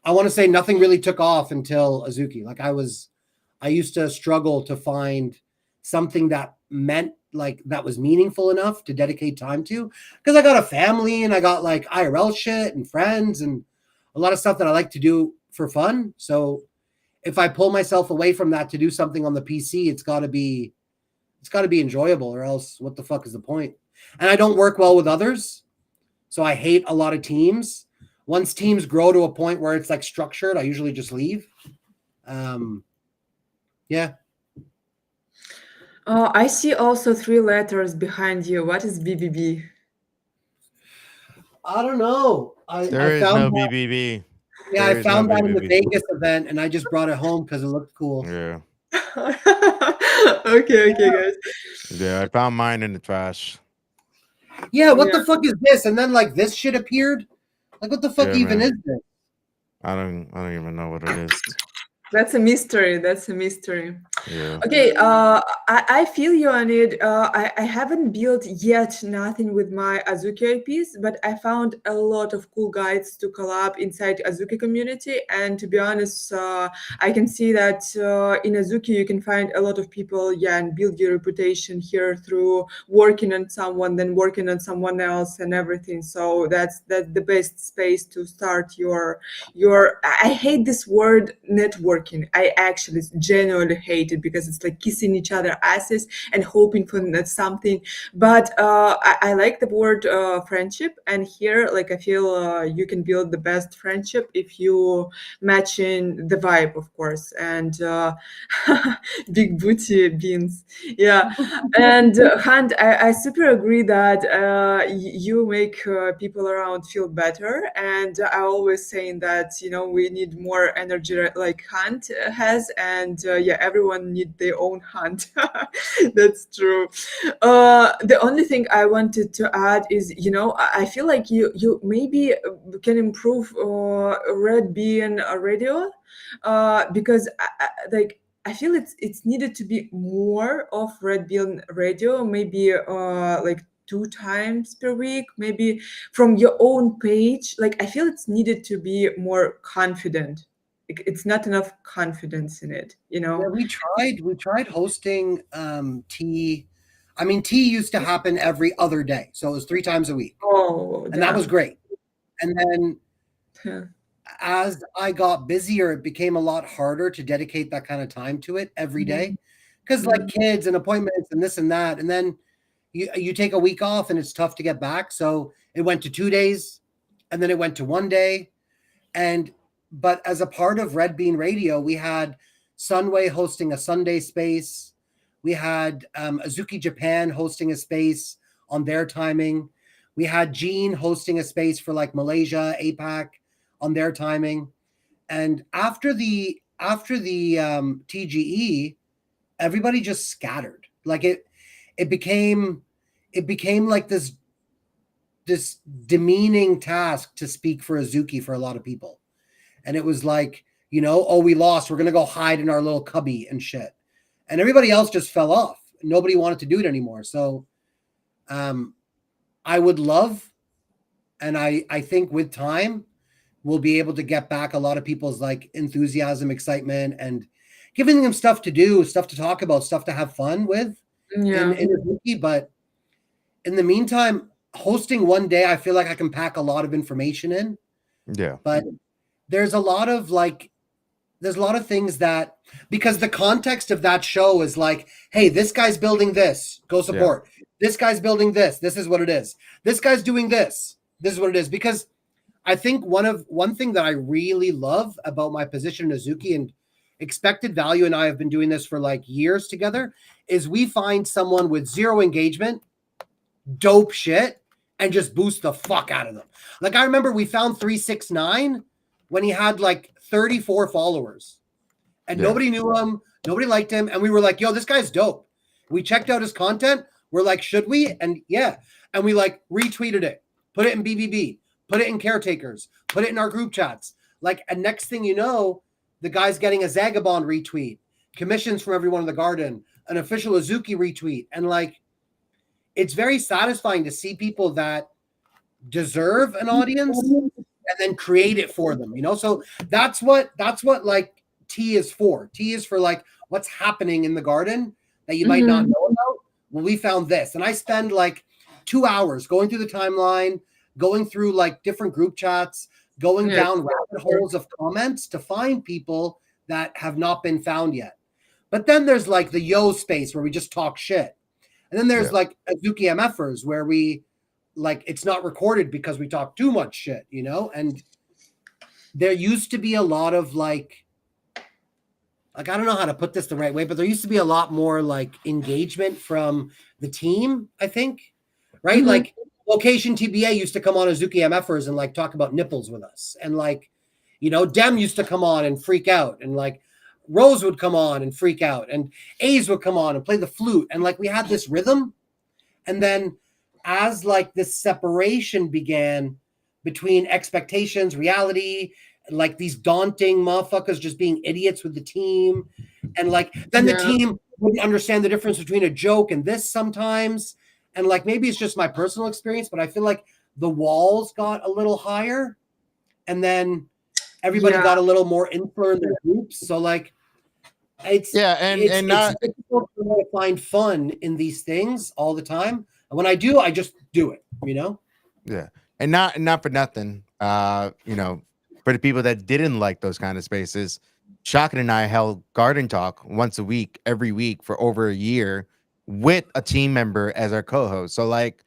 I want to say nothing really took off until Azuki. Like I used to struggle to find something that meant like that was meaningful enough to dedicate time to, because I got a family and I got like IRL shit and friends and a lot of stuff that I like to do for fun. So if I pull myself away from that to do something on the PC, it's got to be enjoyable, or else what the fuck is the point? And I don't work well with others, so I hate a lot of teams. Once teams grow to a point where it's like structured, I usually just leave. Yeah. I see also 3 letters behind you. What is BBB? I don't know. I There is found no that. BBB. Yeah, There I is no found that in the BBB. Vegas event, and I just brought it home because it looked cool. Yeah. Okay, guys. Yeah, I found mine in the trash. Yeah, what Yeah. the fuck is this? And then like this shit appeared. Like what the fuck Yeah, even man. is this? I don't even know what it is. That's a mystery. That's a mystery. Yeah. Okay, I feel you on it. I haven't built yet nothing with my Azuki IPs, but I found a lot of cool guides to collab inside Azuki community. And to be honest, I can see that in Azuki you can find a lot of people, yeah, and build your reputation here through working on someone, then working on someone else, and everything. So that's the best space to start your. I hate this word networking. I actually genuinely hate it because it's like kissing each other asses and hoping for something. But I like the word friendship, and here like I feel you can build the best friendship if you match in the vibe, of course, and big booty beans, yeah. And Hunt, I super agree that you make people around feel better, and I always saying that we need more energy like Hunt has, and yeah, everyone need their own Hunt. That's true. The only thing I wanted to add is I feel like you maybe can improve Red Bean radio because like I feel it's needed to be more of Red Bean radio, maybe like 2 times per week, maybe from your own page. Like I feel it's needed to be more confident. It's not enough confidence in it, Yeah, we tried hosting tea. I mean, tea used to happen every other day, so it was 3 times a week, Oh, and that was damn. great. And then Yeah. as I got busier, it became a lot harder to dedicate that kind of time to it every day. Because like kids and appointments and this and that. And then you take a week off and it's tough to get back. So it went to 2 days and then it went to 1 day. But as a part of Red Bean Radio, we had Sunway hosting a Sunday space. We had Azuki Japan hosting a space on their timing. We had Gene hosting a space for like Malaysia, APAC on their timing. And after the TGE, everybody just scattered. Like it became like this demeaning task to speak for Azuki for a lot of people. And it was like, oh, we lost. We're going to go hide in our little cubby and shit. And everybody else just fell off. Nobody wanted to do it anymore. So I would love, and I think with time, we'll be able to get back a lot of people's like enthusiasm, excitement, and giving them stuff to do, stuff to talk about, stuff to have fun with in Azuki. But in the meantime, hosting one day, I feel like I can pack a lot of information in. Yeah. But there's a lot of things that, because the context of that show is like, hey, this guy's building this, go support. Yeah. This guy's building this is what it is. This guy's doing this is what it is. Because I think one thing that I really love about my position in Azuki, and Expected Value and I have been doing this for like years together, is we find someone with zero engagement, dope shit, and just boost the fuck out of them. Like I remember we found 369 when he had like 34 followers and nobody knew him. Nobody liked him. And we were like, yo, this guy's dope. We checked out his content. We're like, should we? And yeah. And we like retweeted it, put it in BBB, put it in Caretakers, put it in our group chats. Like, and next thing you know, the guy's getting a Zagabond retweet, commissions from everyone in the garden, an official Azuki retweet. And like, it's very satisfying to see people that deserve an audience and then create it for them, So that's what like T is for. T is for like what's happening in the garden that you might not know about. Well, we found this, and I spend like 2 hours going through the timeline, going through like different group chats, going down rabbit holes of comments to find people that have not been found yet. But then there's like the yo space where we just talk shit. And then there's like Azuki MFers where we like, it's not recorded because we talk too much shit, and there used to be a lot of like, I don't know how to put this the right way, but there used to be a lot more like engagement from the team, I think, right? Like Location TBA used to come on Azuki MFers and like talk about nipples with us. And like, Dem used to come on and freak out, and like Rose would come on and freak out, and A's would come on and play the flute. And like, we had this rhythm. And then as like this separation began between expectations, reality, like these daunting motherfuckers just being idiots with the team. And like, then the team wouldn't understand the difference between a joke and this sometimes. And like, maybe it's just my personal experience, but I feel like the walls got a little higher, and then everybody got a little more insular in their groups. So like, it's difficult to find fun in these things all the time. And when I do, I just do it, Yeah. And not for nothing, for the people that didn't like those kind of spaces, Shotgun and I held Garden Talk once a week, every week for over a year with a team member as our co-host. So like,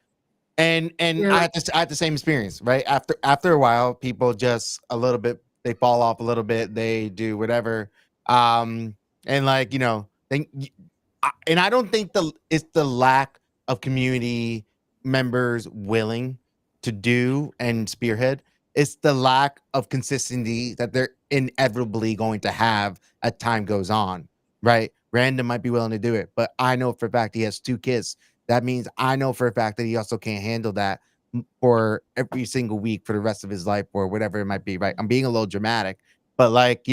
and I had the same experience, right? After a while, people just a little bit, they fall off a little bit, they do whatever. And like, and I don't think it's the lack of community members willing to do and spearhead. It's the lack of consistency that they're inevitably going to have as time goes on, right? Random might be willing to do it, but I know for a fact he has 2 kids. That means I know for a fact that he also can't handle that for every single week for the rest of his life or whatever it might be, right? I'm being a little dramatic, but like,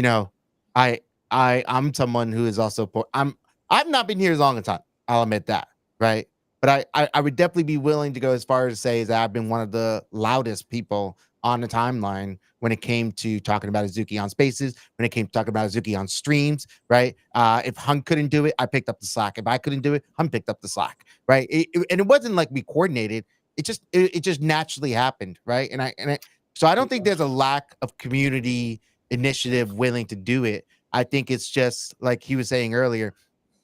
I'm someone who is also I've not been here as long a time. I'll admit that, right? But I would definitely be willing to go as far as to say that I've been one of the loudest people on the timeline when it came to talking about Azuki on spaces, when it came to talking about Azuki on streams, right? If Hunk couldn't do it, I picked up the slack. If I couldn't do it, Hunk picked up the slack, right? And it wasn't like we coordinated. It just naturally happened, right? And So I don't think there's a lack of community initiative willing to do it. I think it's just like he was saying earlier,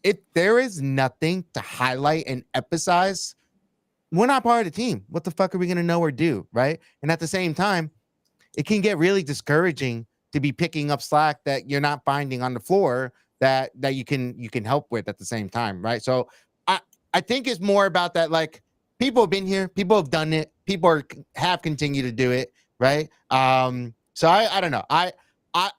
if there is nothing to highlight and emphasize, we're not part of the team. What the fuck are we going to know or do? Right. And at the same time, it can get really discouraging to be picking up slack that you're not finding on the floor that you can help with at the same time. Right. So I think it's more about that. Like, people have been here, people have done it, have continued to do it. Right. So I don't know. I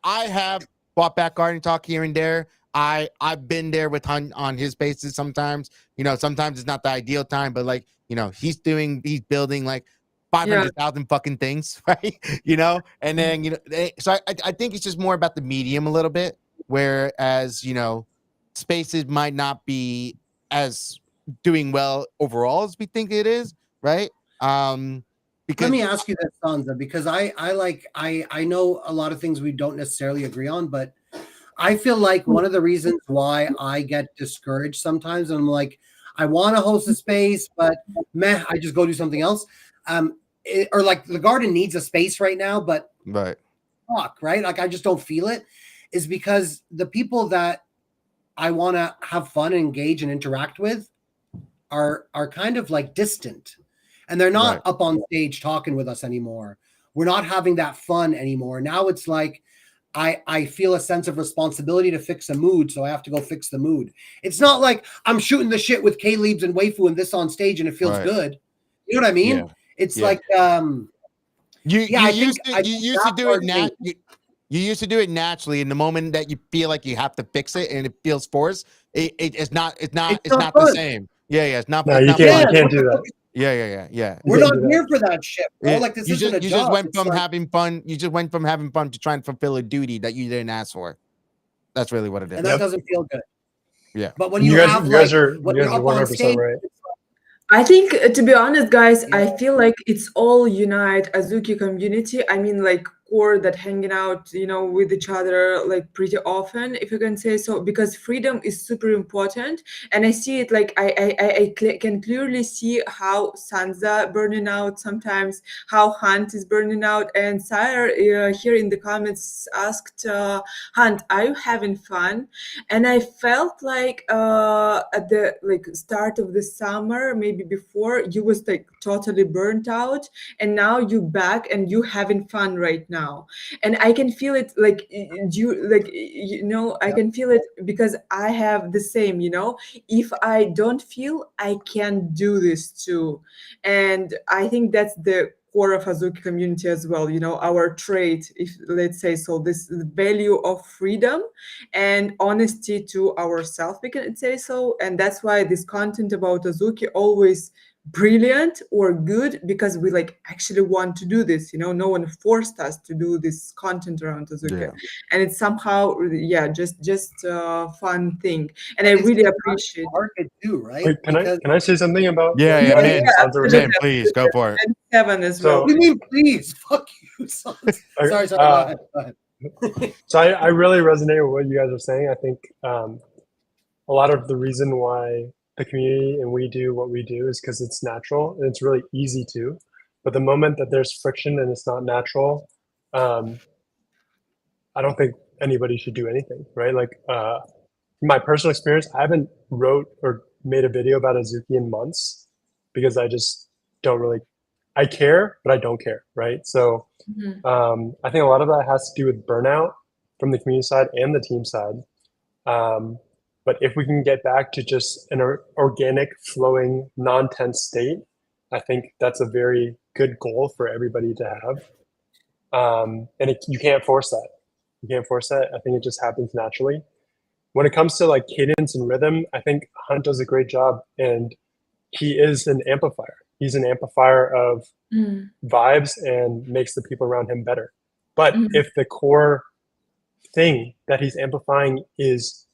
have bought back Garden Talk here and there. I've been there with Hunt on his bases sometimes. Sometimes it's not the ideal time, but like, he's building like 500,000 fucking things, right? And then, so I think it's just more about the medium a little bit, whereas, spaces might not be as doing well overall as we think it is, right? Because let me ask you this, Sansa, because I know a lot of things we don't necessarily agree on, but I feel like one of the reasons why I get discouraged sometimes, and I'm like, I want to host a space, but meh, I just go do something else. Or like the garden needs a space right now, but right, fuck, right? Like I just don't feel it. Is because the people that I want to have fun and engage and interact with are kind of like distant, and they're not up on stage talking with us anymore. We're not having that fun anymore. Now it's like I feel a sense of responsibility to fix a mood, so I have to go fix the mood. It's not like I'm shooting the shit with K-Leaves and Waifu and this on stage and it feels good. You know what I mean? Yeah. It's like you used to do it naturally. In the moment that you feel like you have to fix it and it feels forced, it's not the same. Yeah, it's not. No, it's you not can't. fun. You can't do that. Yeah. We're not here for that shit, bro. Like this isn't a job. You just went from having fun. You just went from having fun to trying to fulfill a duty that you didn't ask for. That's really what it is. And that doesn't feel good. Yeah. But when you you guys are 100% right. I think, to be honest, guys, I feel like it's all unite Azuki community. I mean, like core that hanging out, with each other like pretty often, if you can say so, because freedom is super important. And I see it like I can clearly see how Sansa burning out sometimes, how Hunt is burning out. And Sire here in the comments asked, Hunt, are you having fun? And I felt like at the start of the summer, maybe before, you was like totally burnt out, and now you back and you having fun right now. And I can feel it I can feel it because I have the same, if I don't feel, I can do this too. And I think that's the core of Azuki community as well, our trait, if let's say so, this value of freedom and honesty to ourselves, we can say so. And that's why this content about Azuki always brilliant or good, because we actually want to do this, no one forced us to do this content around Azuki. And it's somehow just a fun thing, and I really appreciate market too, right? Wait, can I say something about man, please go for it. And Seven as well. What do you mean please? Fuck you, son. Sorry, go ahead. So I really resonate with what you guys are saying. I think a lot of the reason why the community and we do what we do is because it's natural and it's really easy to. But the moment that there's friction and it's not natural, I don't think anybody should do anything, right? Like my personal experience, I haven't wrote or made a video about Azuki in months because I just don't really, I care, but I don't care, right? So I think a lot of that has to do with burnout from the community side and the team side. But if we can get back to just an organic, flowing, non-tense state, I think that's a very good goal for everybody to have. And you can't force that. You can't force that. I think it just happens naturally. When it comes to like cadence and rhythm, I think Hunt does a great job, and he is an amplifier. He's an amplifier of vibes and makes the people around him better. But if the core thing that he's amplifying is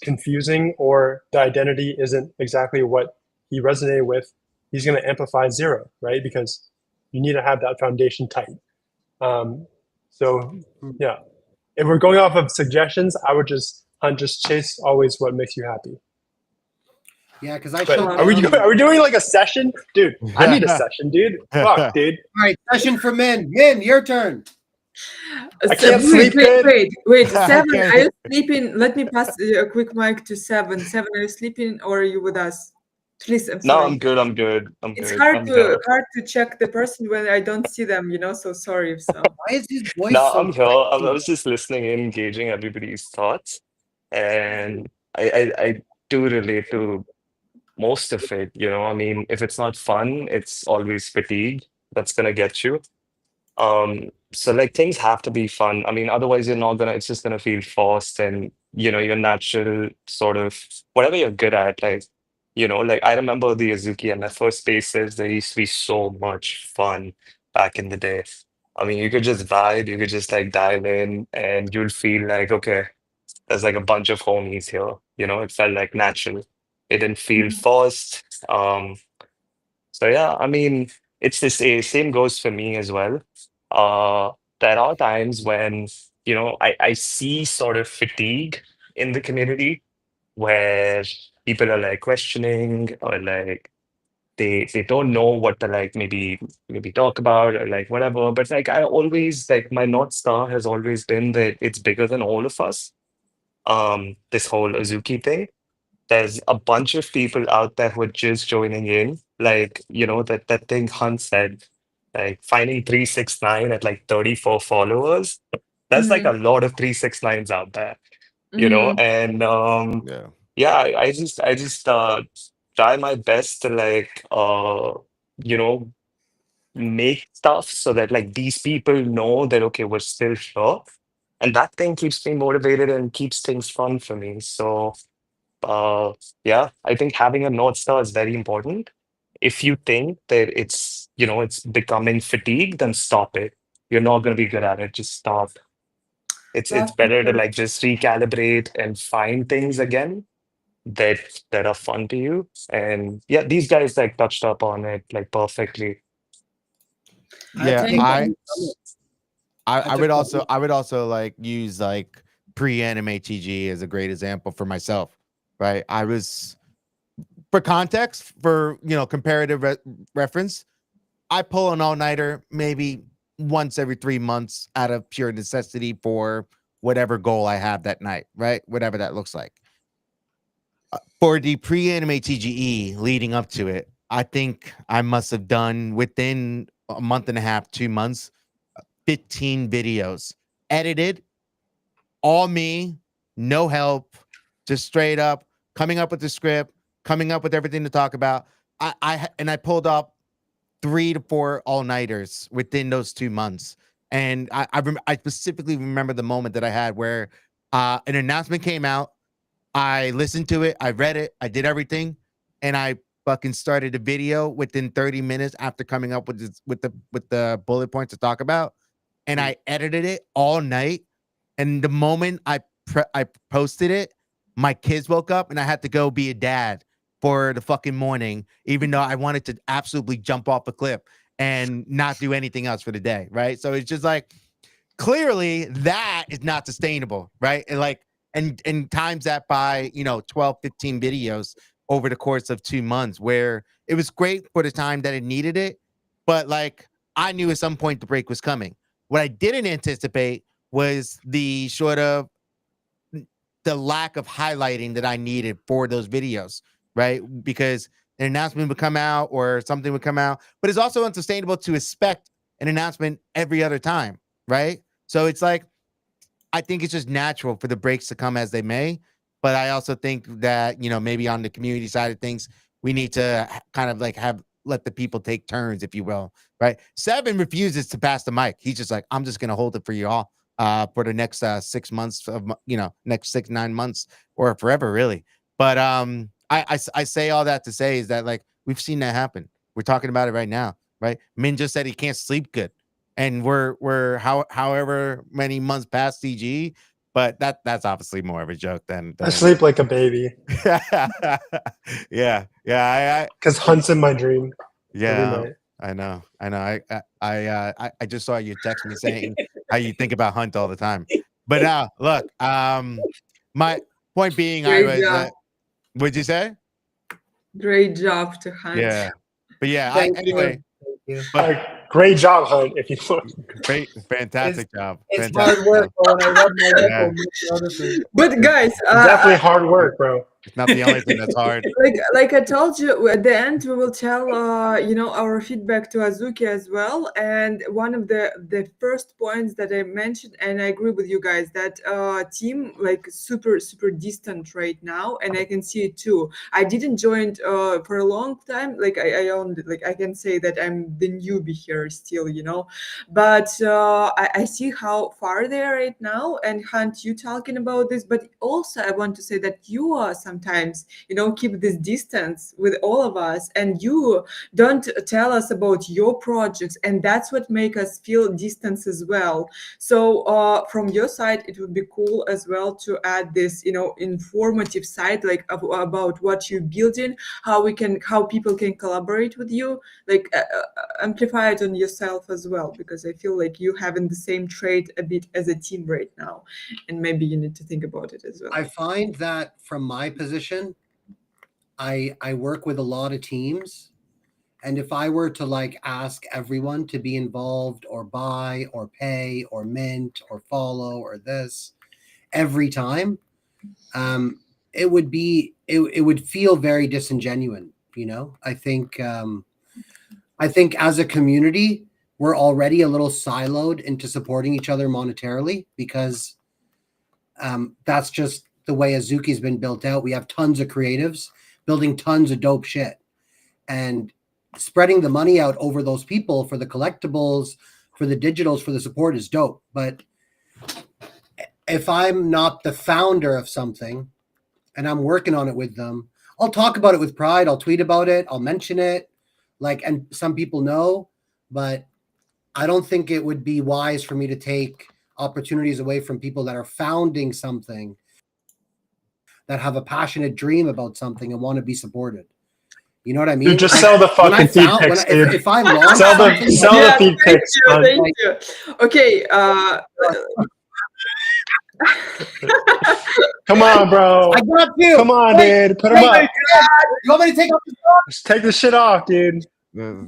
confusing, or the identity isn't exactly what he resonated with, he's going to amplify zero, right? Because you need to have that foundation tight. So yeah, if we're going off of suggestions, I would just chase always what makes you happy. Yeah, because I But shut Wow. down. are we doing like a session, dude? I need a session, dude. Fuck, dude. All right, session for Min. Min, your turn. I can't Wait, sleep good. wait. I Seven, can't. are you sleeping? Let me pass a quick mic to Seven. Seven, are you sleeping or are you with us? Please, I'm No, sorry. I'm good. I'm good. I'm It's good. I'm here. hard to check the person when I don't see them, so sorry. So Why is his voice No, so I'm here. I crazy? was just listening in, gauging everybody's thoughts, and I do relate to most of it. I mean, if it's not fun, it's always fatigue that's gonna get you. So like things have to be fun. I mean, otherwise you're not gonna, it's just gonna feel forced and your natural sort of whatever you're good at, like I remember the Azuki and my first spaces, they used to be so much fun back in the day. I mean, you could just vibe, you could just like dive in and you'll feel like, okay, there's like a bunch of homies here. It felt like natural. It didn't feel forced. So yeah, I mean, it's the same goes for me as well. Uh, there are times when, I see sort of fatigue in the community where people are like questioning or like they don't know what to like maybe talk about or like whatever. But like I always like my North Star has always been that it's bigger than all of us. This whole Azuki thing, there's a bunch of people out there who are just joining in. Like, that thing Hunt said, like finding 369 at like 34 followers. That's like mm-hmm, a lot of 369s out there, mm-hmm, and Yeah. yeah, I just try my best to like you know, make stuff so that like these people know that okay, we're still here. And that thing keeps me motivated and keeps things fun for me. So uh, yeah, I think having a North Star is very important. If you think that it's becoming fatigue, then stop it. You're not going to be good at it. Just stop. It's that's for better to sure. like just recalibrate and find things again that that are fun to you. And yeah, these guys like touched up on it like perfectly. I had to Yeah, Thank take I you. I, I I took would also I would also like use like pre-anime TG as a great example for myself, right? I was for context for comparative reference. I pull an all-nighter maybe once every 3 months out of pure necessity for whatever goal I have that night, right? Whatever that looks like. For the pre-anime TGE leading up to it, I think I must have done within a month and a half, 2 months, 15 videos edited, all me, no help, just straight up coming up with the script, coming up with everything to talk about. And I pulled up 3 to 4 all nighters within those 2 months. And I specifically remember the moment that I had where an announcement came out. I listened to it, I read it, I did everything, and I fucking started a video within 30 minutes after coming up with the bullet points to talk about, and I edited it all night. And the moment I posted it, my kids woke up and I had to go be a dad for the fucking morning, even though I wanted to absolutely jump off a cliff and not do anything else for the day, right? So it's just like clearly that is not sustainable, right? And like and times that by 12, 15 videos over the course of 2 months, where it was great for the time that it needed it, but like I knew at some point the break was coming. What I didn't anticipate was the sort of the lack of highlighting that I needed for those videos, right? Because an announcement would come out or something would come out, but it's also unsustainable to expect an announcement every other time, right? So it's like I think it's just natural for the breaks to come as they may, but I also think that maybe on the community side of things, we need to kind of like have let the people take turns, if you will, right? Seven refuses to pass the mic. He's just like, I'm just gonna hold it for you all for the next 6 months of next 6 9 months or forever, really. But I say all that to say is that like we've seen that happen. We're talking about it right now, right? Min just said he can't sleep good and however many months past CG, but that's obviously more of a joke I than sleep like a baby yeah, yeah, because Hunt's in my dream every yeah, night. I know, I just saw you text me saying how you think about Hunt all the time, but now look, my point being, I Great was, job. what'd you say? Great job to Hunt. Yeah. But yeah, Thank anyway, you. but Like, great job, Hunt. If you want. fantastic job. It's Fantastic hard work, job. but when I rub my Yeah. nipple, it makes other things. But guys, Definitely hard work, bro. It's not the only thing that's hard. like I told you at the end, we will tell our feedback to Azuki as well. And one of the first points that I mentioned, and I agree with you guys, that team like super distant right now, and I can see it too. I didn't join for a long time. Like I owned it. Like I can say that I'm the newbie here still, but I see how far they are right now. And Hunt, you talking about this, but also I want to say that you are sometimes keep this distance with all of us, and you don't tell us about your projects, and that's what make us feel distance as well. So from your side, it would be cool as well to add this informative side, like about what you're building, how people can collaborate with you, like amplify it on yourself as well, because I feel like you having the same trait a bit as a team right now, and maybe you need to think about it as well. I find that from my position, I work with a lot of teams, and if I were to like ask everyone to be involved or buy or pay or mint or follow or this every time, it would be it would feel very disingenuous. I think as a community, we're already a little siloed into supporting each other monetarily because that's just the way Azuki's been built out. We have tons of creatives building tons of dope shit, and spreading the money out over those people for the collectibles, for the digitals, for the support is dope. But if I'm not the founder of something and I'm working on it with them, I'll talk about it with pride. I'll tweet about it. I'll mention it. And some people know, but I don't think it would be wise for me to take opportunities away from people that are founding something, that have a passionate dream about something and want to be supported. You know what I mean? Dude, just sell the fucking feed pics, dude. If I launch Sell the something, sell the feed Thank pics. you, Hunt. thank you. Okay, Come on, bro. I got you. Come on, Wait, dude. Put them wait, up. You want me to take off the Just take this shit off, dude. Oh,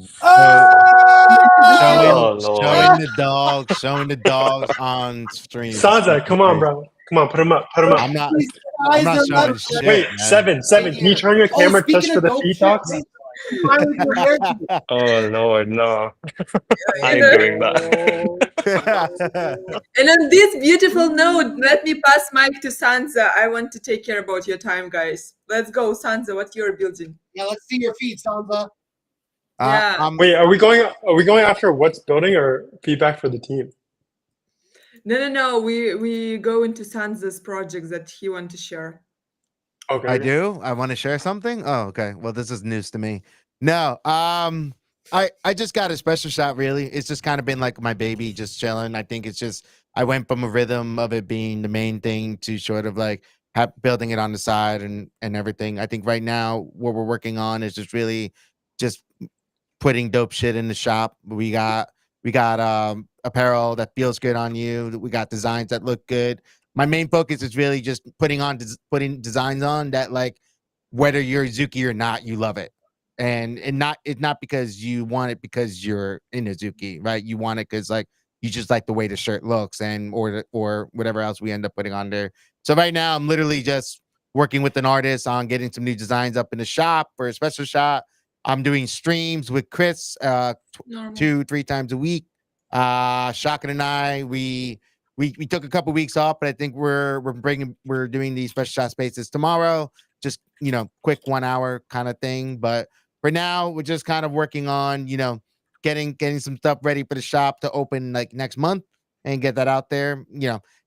Showing the dogs on stream. Sansa, come on, bro. Come on, put them up. Put them up. I'm not showing shit. Wait, man. seven. Can you turn your camera just speaking for of the dope feed shit, talks? oh Lord, no. I you ain't know, doing that. and on this beautiful note, let me pass mic to Sansa. I want to take care about your time, guys. Let's go, Sansa. What you're building? Yeah, let's see your feet, Sansa. Yeah. Wait, are we going after what's building or feedback for the team? No. We go into Sansa's projects that he want to share. Okay. I do. I want to share something. Oh, okay. Well, this is news to me. No. I just got a special shot. Really, it's just kind of been like my baby, just chilling. I think it's just I went from a rhythm of it being the main thing to sort of like building it on the side and everything. I think right now what we're working on is just really just putting dope shit in the shop. We got apparel that feels good on you. We got designs that look good. My main focus is really just putting designs on that, like, whether you're Azuki or not, you love it. And it's not because you want it because you're in Azuki, right? You want it because like you just like the way the shirt looks and or whatever else we end up putting on there. So right now I'm literally just working with an artist on getting some new designs up in the shop for a special shot. I'm doing streams with Chris Normal. 2-3 times a week. Shotgun and I, we took a couple weeks off, but I think we're doing these special shot spaces tomorrow. Just quick 1 hour kind of thing. But for now, we're just kind of working on getting some stuff ready for the shop to open like next month and get that out there.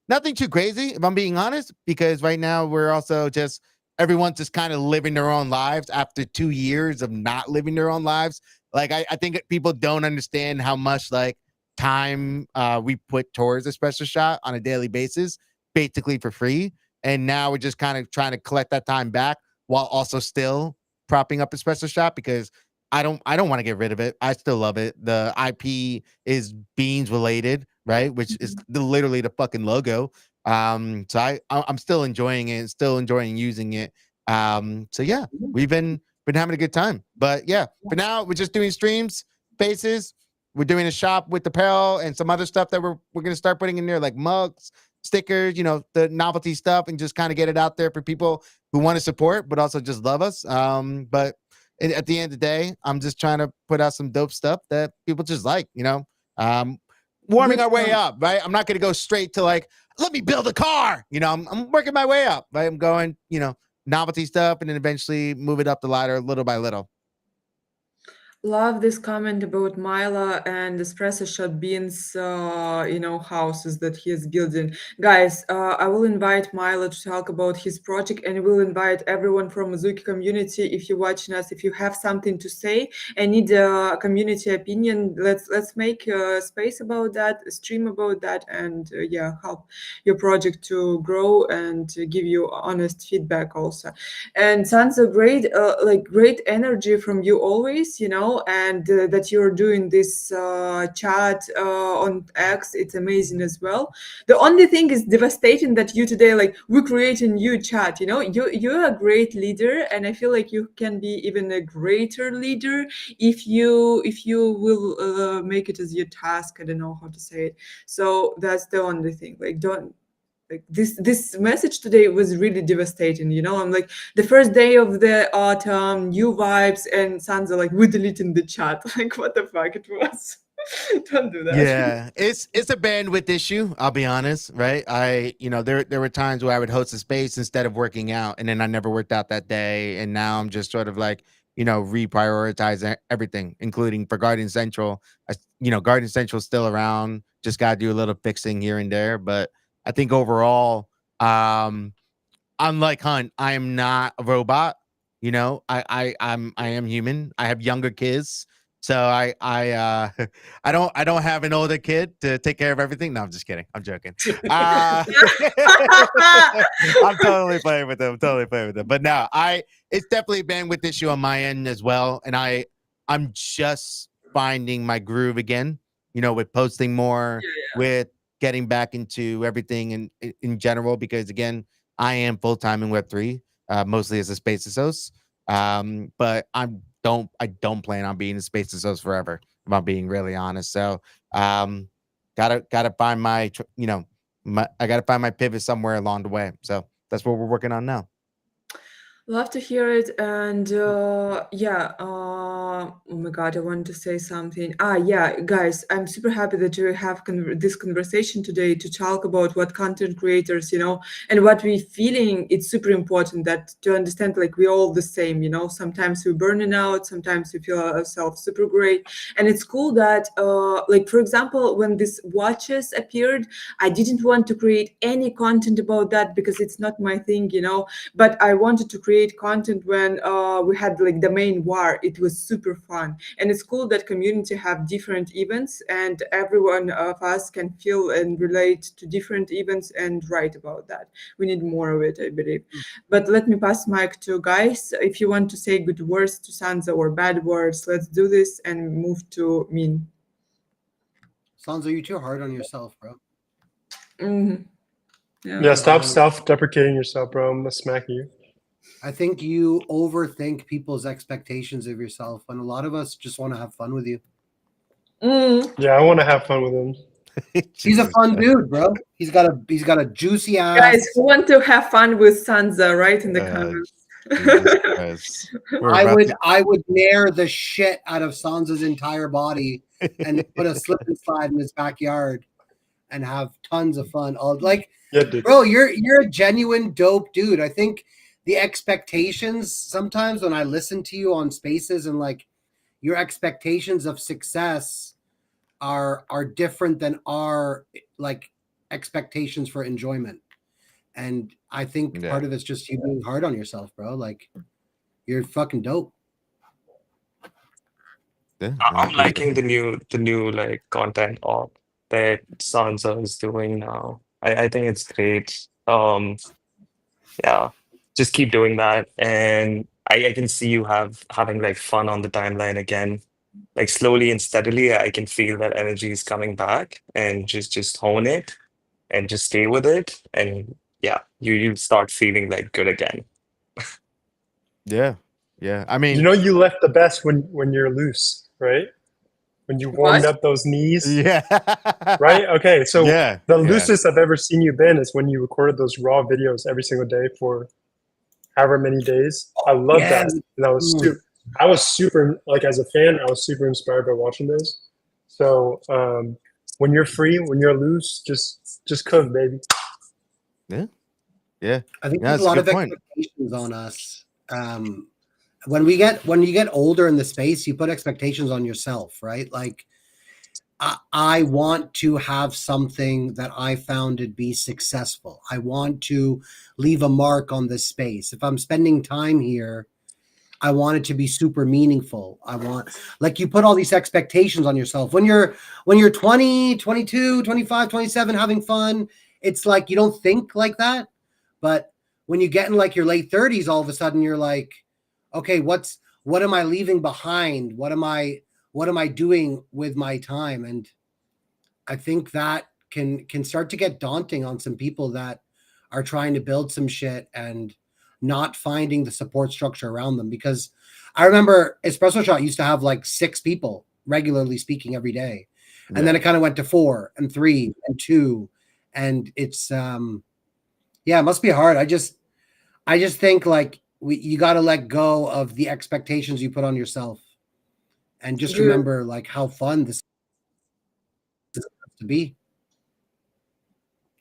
Nothing too crazy if I'm being honest, because right now we're also just everyone's just kind of living their own lives after 2 years of not living their own lives. Like I think people don't understand how much like time we put towards a special shot on a daily basis, basically for free. And now we're just kind of trying to collect that time back while also still propping up a special shot, because I don't want to get rid of it. I still love it. The IP is Beans related, right? Which is literally the fucking logo. So I'm still enjoying it, still enjoying using it. So yeah, we've been been having a good time. But yeah, for now we're just doing streams, spaces. We're doing a shop with apparel and some other stuff that we're gonna start putting in there, like mugs, stickers, the novelty stuff, and just kind of get it out there for people who want to support, but also just love us. But at the end of the day, I'm just trying to put out some dope stuff that people just like. Um, warming Good our way point. up, right? I'm not gonna go straight to like, let me build a car. I'm working my way up, right? I'm going, novelty stuff, and then eventually move it up the ladder little by little. Love this comment about Mila and espresso shot beans, houses that he is building. Guys, I will invite Mila to talk about his project, and we'll invite everyone from Azuki community. If you're watching us, if you have something to say and need a community opinion, let's make a space about that, a stream about that, and help your project to grow and give you honest feedback also. And sounds a great great energy from you always, and that you're doing this chat on X, it's amazing as well. The only thing is devastating that you today, like, we create a new chat, you're a great leader, and I feel like you can be even a greater leader if you will make it as your task. I don't know how to say it. So that's the only thing, like, don't, like, this message today was really devastating. I'm like, the first day of the autumn, new vibes, and Sansa like, we deleting the chat. Like, what the fuck it was. Don't do that. Yeah, it's a bandwidth issue. I'll be honest, right? There were times where I would host a space instead of working out, and then I never worked out that day, and now I'm just sort of like, reprioritize everything, including for Garden Central. Garden Central's still around. Just got to do a little fixing here and there, but I think overall, unlike Hunt, I am not a robot. I am human. I have younger kids. So I don't have an older kid to take care of everything. No, I'm just kidding. I'm joking. I'm totally playing with them. Totally playing with them. But no, it's definitely a bandwidth issue on my end as well. And I'm just finding my groove again, with posting more, with getting back into everything in general, because again, I am full-time in Web3, mostly as a space associate. But I don't plan on being a space associate forever, if I'm being really honest. So gotta find I gotta find my pivot somewhere along the way. So that's what we're working on now. Love to hear it. And oh my God, I want to say something. Yeah, guys, I'm super happy that we have this conversation today to talk about what content creators, and what we feeling. It's super important that to understand, like, we're all the same, sometimes we're burning out, sometimes we feel ourselves super great. And it's cool that, like, for example, when these watches appeared, I didn't want to create any content about that because it's not my thing, but I wanted to create content when we had, like, the main war. It was super fun, and it's cool that community have different events, and everyone of us can feel and relate to different events and write about that. We need more of it, I believe. But let me pass mic to guys. If you want to say good words to Sansa or bad words, let's do this and move to Min. Sansa, you're too hard on yourself, bro. Mm-hmm. Yeah, stop self-deprecating yourself, bro. I'm gonna smack you. I think you overthink people's expectations of yourself, and a lot of us just want to have fun with you. Yeah, I want to have fun with him. He's a fun dude, bro. He's got a juicy ass. Guys, who want to have fun with Sansa? Write in the comments. I would nair the shit out of Sansa's entire body and put a slip and slide in his backyard and have tons of fun. Bro, you're a genuine dope dude. I think the expectations sometimes when I listen to you on spaces, and like, your expectations of success are different than our, like, expectations for enjoyment. And I think part of it's just you being hard on yourself, bro. Like, you're fucking dope. I'm liking the new like content op that Sansa is doing now. I think it's great. Yeah, just keep doing that, and I can see you having like fun on the timeline again. Like, slowly and steadily, I can feel that energy is coming back, and just hone it and just stay with it, and yeah, you start feeling like good again. Yeah. Yeah. I You mean, know, you left the best when you're loose, right? When you warmed What? up those knees, yeah. right? Okay, so Yeah. the Yeah. loosest I've ever seen you been is when you recorded those raw videos every single day for however many days. I love Yeah. that, and I was super like as a fan, I was super inspired by watching those. So when you're free, when you're loose, just cook, baby. Yeah. Yeah. I think Yeah. there's a That's a lot good of point. expectations on us. When you get older in the space, you put expectations on yourself, right? Like I want to have something that I found to be successful. I want to leave a mark on this space. If I'm spending time here, I want it to be super meaningful. I want, like, you put all these expectations on yourself. When you're 20, 22, 25, 27 having fun, it's like you don't think like that. But when you get in like your late 30s, all of a sudden you're like, okay, what am I leaving behind? What am I doing with my time? And I think that can start to get daunting on some people that are trying to build some shit and not finding the support structure around them. Because I remember Espresso Shot used to have like 6 people regularly speaking every day. And then Yeah. it kind of went to 4 and 3 and 2. And it's yeah, it must be hard. I just think like you got to let go of the expectations you put on yourself and just Good. remember like how fun this is to be.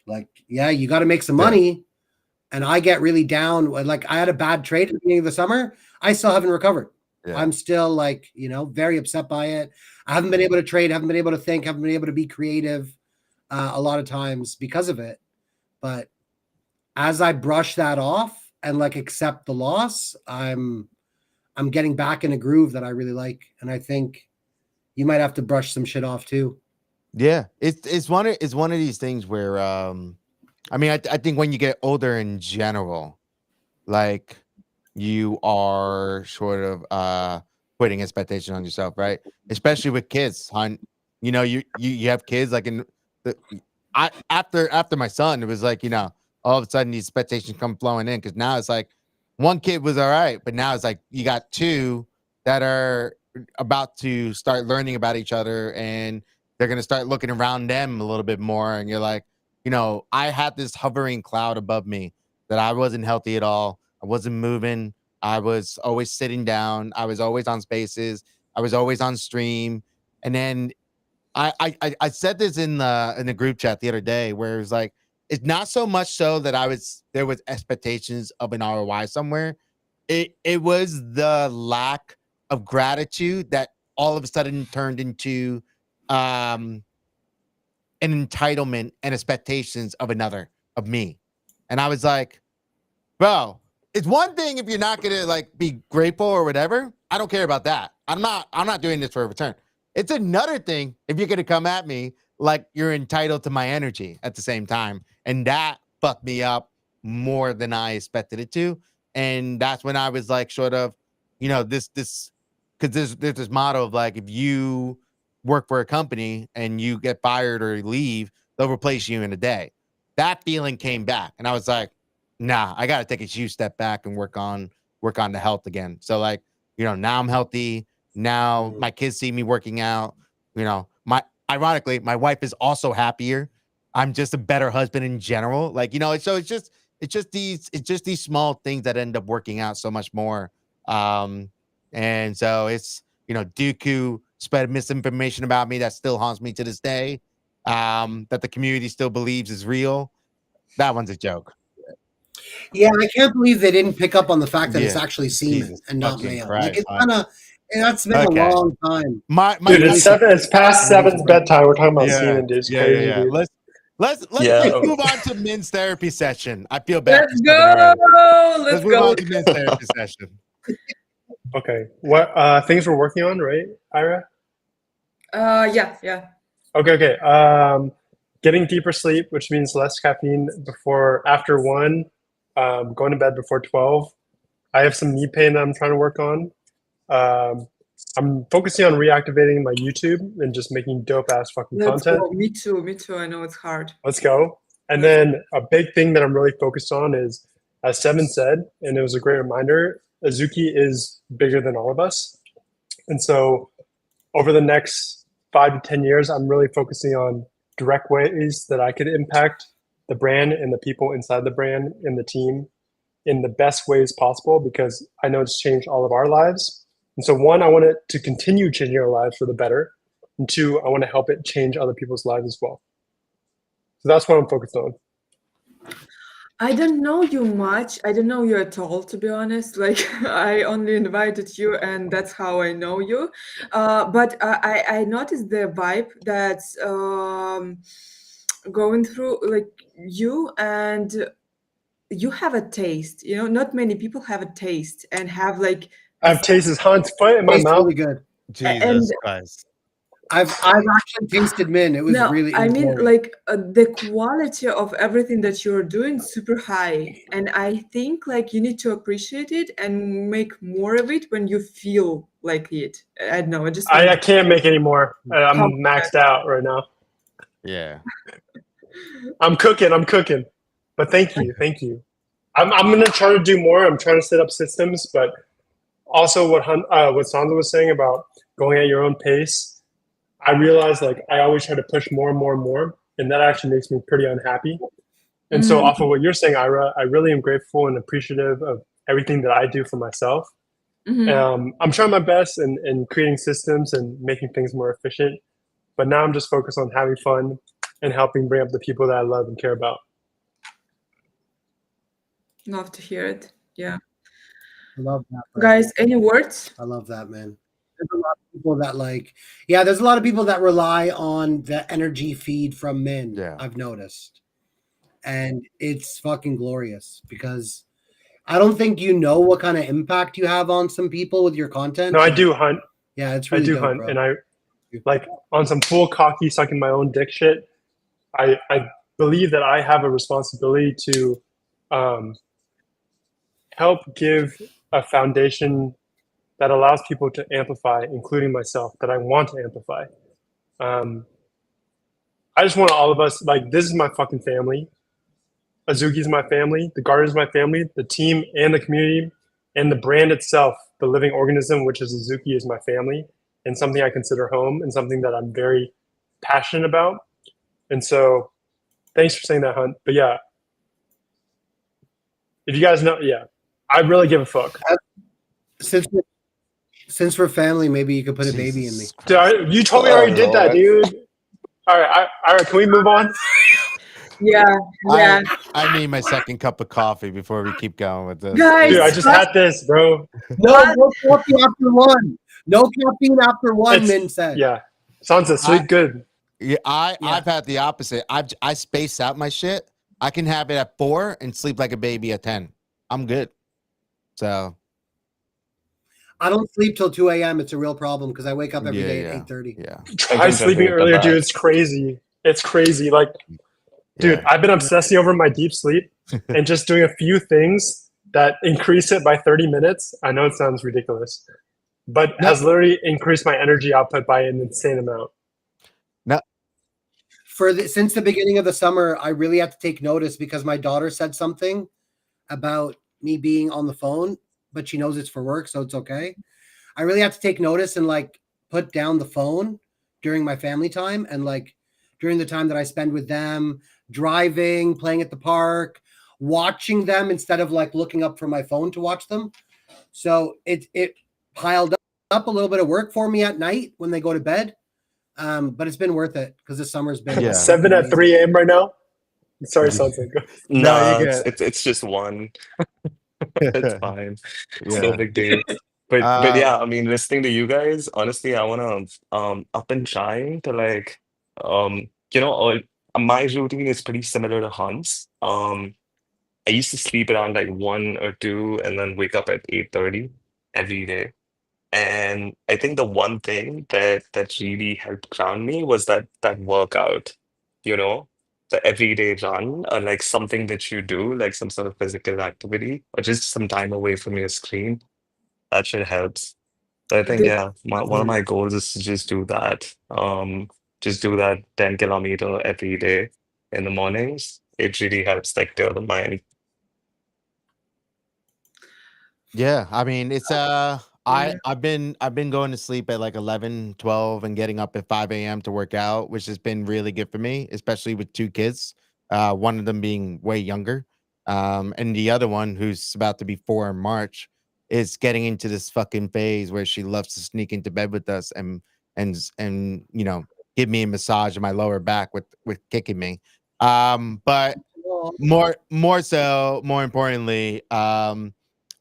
Like, yeah, you got to make some Yeah. money. And I get really down. Like, I had a bad trade at the beginning of the summer. I still haven't recovered. Yeah. I'm still like, very upset by it. I haven't been able to trade, haven't been able to think, haven't been able to be creative a lot of times because of it. But as I brush that off and like accept the loss, I'm getting back in a groove that I really like. And I think you might have to brush some shit off too. Yeah. It's one of these things where I mean, I think when you get older in general, like you are sort of putting expectation on yourself, right? Especially with kids, hon. You have kids like in the I after my son, it was like, all of a sudden these expectations come flowing in because now it's like one kid was all right, but now it's like you got two that are about to start learning about each other and they're gonna start looking around them a little bit more. And you're like, I had this hovering cloud above me that I wasn't healthy at all. I wasn't moving. I was always sitting down. I was always on spaces. I was always on stream. And then I said this in the group chat the other day where it was like it's not so much so that there was expectations of an ROI somewhere. It was the lack of gratitude that all of a sudden turned into um an entitlement and expectations of another of me. And I was like, bro, it's one thing if you're not gonna like be grateful or whatever. I don't care about that. I'm not doing this for a return. It's another thing if you're gonna come at me like you're entitled to my energy at the same time. And that fucked me up more than I expected it to. And that's when I was like, sort of, this because there's this motto of like if you work for a company and you get fired or leave, they'll replace you in a day. That feeling came back. And I was like, nah, I got to take a huge step back and work on the health again. So like, now I'm healthy. Now my kids see me working out. Ironically, my wife is also happier. I'm just a better husband in general. Like, so it's just these small things that end up working out so much more. And so it's, Dooku spread misinformation about me that still haunts me to this day. That the community still believes is real. That one's a joke. Yeah, I can't believe they didn't pick up on the fact that it's Yeah. actually semen Jesus and not fucking male. Like Christ. it's kind of that's been a Okay. long time. My Dude, Really it's question. seven. It's past seven's bedtime. We're talking about Yeah. semen, dude. It's Yeah. Yeah. crazy, Yeah. dude. Let's Yeah. move on to men's therapy session. I feel bad for Let's stepping away. go. Let's Let's move go. on to men's therapy session. Okay, what things we're working on, right, Ira? Yeah. Okay. Getting deeper sleep, which means less caffeine after 1. Going to bed before 12. I have some knee pain that I'm trying to work on. Um, I'm focusing on reactivating my YouTube and just making dope ass fucking Let's content. go. Me too. Me too. I know it's hard. Let's go. And then a big thing that I'm really focused on is, as Seven said, and it was a great reminder, Azuki is bigger than all of us. And so over the next 5 to 10 years, I'm really focusing on direct ways that I could impact the brand and the people inside the brand and the team in the best ways possible, because I know it's changed all of our lives. And so, one, I want it to continue changing our lives for the better. And two, I want to help it change other people's lives as well. So that's what I'm focused on. I don't know you much. I don't know you at all, to be honest. Like I only invited you, and that's how I know you. But I noticed the vibe that's going through like you, and you have a taste. You know, not many people have a taste and have like I have tasted Hunt's foot in my Tastes mouth. really good. Jesus Christ. I've actually tasted mint. It was no, really. I mean glorious. like the quality of everything that you're doing super high, and I think like you need to appreciate it and make more of it when you feel like it. I don't know. I just want I to can't make any more. I'm compliment. maxed out right now. Yeah. I'm cooking. But thank you. I'm gonna try to do more. I'm trying to set up systems, but also what Sandra was saying about going at your own pace. I realized like I always try to push more and more and more, and that actually makes me pretty unhappy. And so, off of what you're saying, Ira, I really am grateful and appreciative of everything that I do for myself. I'm trying my best in creating systems and making things more efficient. But now I'm just focused on having fun and helping bring up the people that I love and care about. Love to hear it. Yeah. I love that, bro. Guys, any words? I love that, man. There's a lot of people that there's a lot of people that rely on the energy feed from Min. Yeah. I've noticed. And it's fucking glorious because I don't think you know what kind of impact you have on some people with your content. No, I do, Hunt. Yeah, it's I really do, dope, Hunt. bro. And I like on some full cocky sucking my own dick shit. I believe that I have a responsibility to help give a foundation that allows people to amplify, including myself, that I want to amplify. I just want all of us, like, this is my fucking family. Azuki is my family. The garden is my family. The team and the community and the brand itself, the living organism, which is Azuki, is my family and something I consider home and something that I'm very passionate about. And so thanks for saying that, Hunt. But yeah, if you guys know, yeah, I really give a fuck. Since we're family, maybe you could put a baby in me. Jesus Dude, you told me I already did that, dude. All right, can we move on? Yeah. Yeah. I need my second cup of coffee before we keep going with this. Guys, Dude, I just had this, bro. No coffee after one. No caffeine after one, Min said. Yeah. Sansa, sleep good. Yeah, Yeah. I've had the opposite. I space out my shit. I can have it at 4 and sleep like a baby at 10. I'm good. So I don't sleep till 2 a.m. It's a real problem because I wake up every day at 8:30. Yeah. Try sleeping earlier, dude. It's crazy. It's crazy. Like, dude, Yeah. I've been obsessing over my deep sleep and just doing a few things that increase it by 30 minutes. I know it sounds ridiculous, but has literally increased my energy output by an insane amount. Since the beginning of the summer, I really have to take notice because my daughter said something about me being on the phone, but she knows it's for work, so it's okay. I really have to take notice and like put down the phone during my family time and like during the time that I spend with them, driving, playing at the park, watching them instead of like looking up from my phone to watch them. So it piled up a little bit of work for me at night when they go to bed. But it's been worth it because the summer's been 7 at 3 a.m. right now. Sorry, Sansa. No, you're good. it's just one. It's fine. It's no Yeah. big deal. But yeah, I mean, listening to you guys, honestly, I wanna up and shine to like my routine is pretty similar to Hans. I used to sleep around like 1 or 2 and then wake up at 8:30 every day. And I think the one thing that really helped ground me was that workout, you know, the everyday run or like something that you do, like some sort of physical activity or just some time away from your screen. That shit helps. So I think yeah, one of my goals is to just do that. Just do that 10 kilometer every day in the mornings. It really helps like clear the mind. Yeah, I mean, it's Yeah. I've been going to sleep at like 11, 12, and getting up at 5 a.m. to work out, which has been really good for me, especially with two kids. One of them being way younger. And the other one who's about to be 4 in March is getting into this fucking phase where she loves to sneak into bed with us and you know, give me a massage in my lower back with kicking me. But Well, more importantly,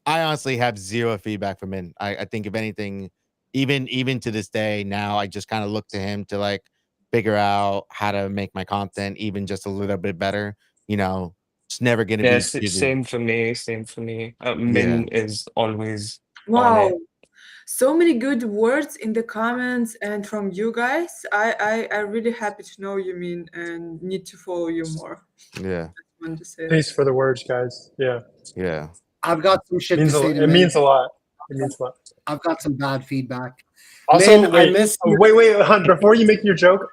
I honestly have zero feedback from him. I think if anything, even to this day now, I just kind of look to him to like figure out how to make my content even just a little bit better. You know, it's never gonna be Yes, Jizu. same for me. Same for me. Yeah, Min is always on Wow. it. So many good words in the comments and from you guys. I really happy to know you mean and need to follow you more. yeah, I want to say that. Thanks for the words, guys. Yeah, yeah. I've got some shit to means say to it Min. means a lot. It means a lot. I've got some bad feedback. Min, Also, I wait, miss you. wait, Hunt. Before you make your joke,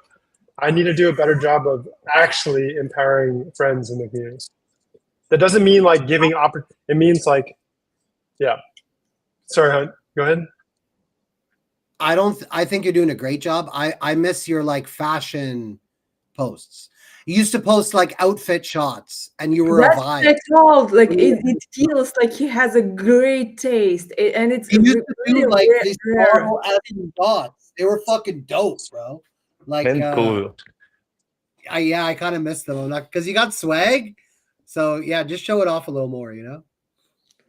I need to do a better job of actually empowering friends in the community. That doesn't mean like giving It means like, yeah. Sorry, Hunt. Go ahead. I don't. I think you're doing a great job. I miss your like fashion posts. You used to post like outfit shots, and you were a That's vibe. what I told. Like You it feels like he has a great taste, and it's used to do really like these rare. model esque shots. They were fucking dope, bro. Like, Min, cool. I kind of miss them. I'm not because you got swag. So yeah, just show it off a little more. You know.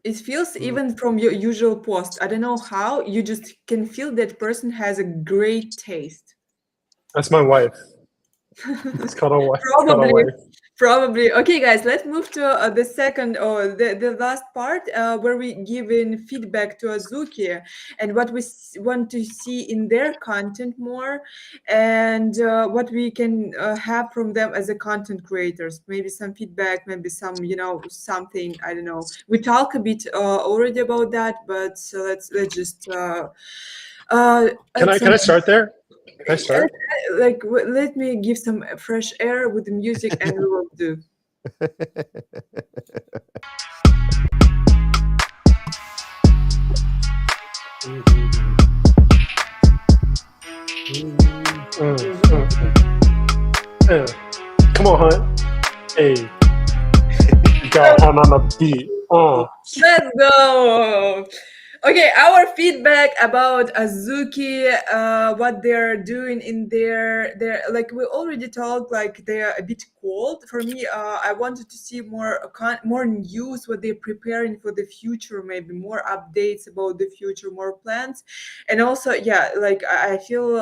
It feels Mm. even from your usual post. I don't know how you just can feel that person has a great taste. That's my wife. It's called a wife. It's called a Probably, wife. probably. Okay, guys, let's move to the second or the last part where we give in feedback to Azuki and what we want to see in their content more and what we can have from them as a content creators. Maybe some feedback, maybe some, something, I don't know. We talk a bit already about that, but let's just Can add I some can I start there? Can I start? let me give some fresh air with the music and we will do. Come on, Hunt. Hey, you got Hunt on the beat. Let's go. Okay, our feedback about Azuki, what they're doing in their like we already talked, like they're a bit cold. For me, I wanted to see more news, what they're preparing for the future, maybe more updates about the future, more plans, and also yeah, like I feel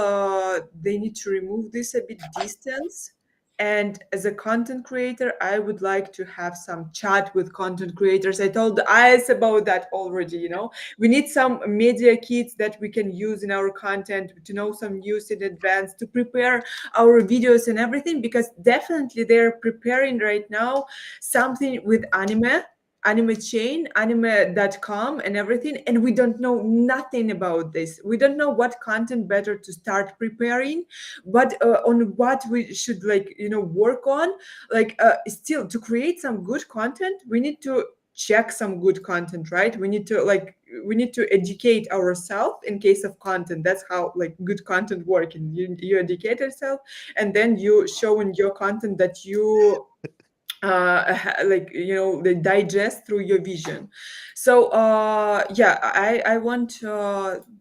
they need to remove this a bit distance. And as a content creator, I would like to have some chat with content creators. I told Ice about that already, we need some media kits that we can use in our content to know some news in advance, to prepare our videos and everything, because definitely they're preparing right now something with anime chain, anime.com and everything, and we don't know nothing about this. We don't know what content better to start preparing, but on what we should work on, still to create some good content. We need to check some good content, right? We need to educate ourselves in case of content. That's how good content work, and you educate yourself, and then you show in your content that you they digest through your vision. So yeah, I want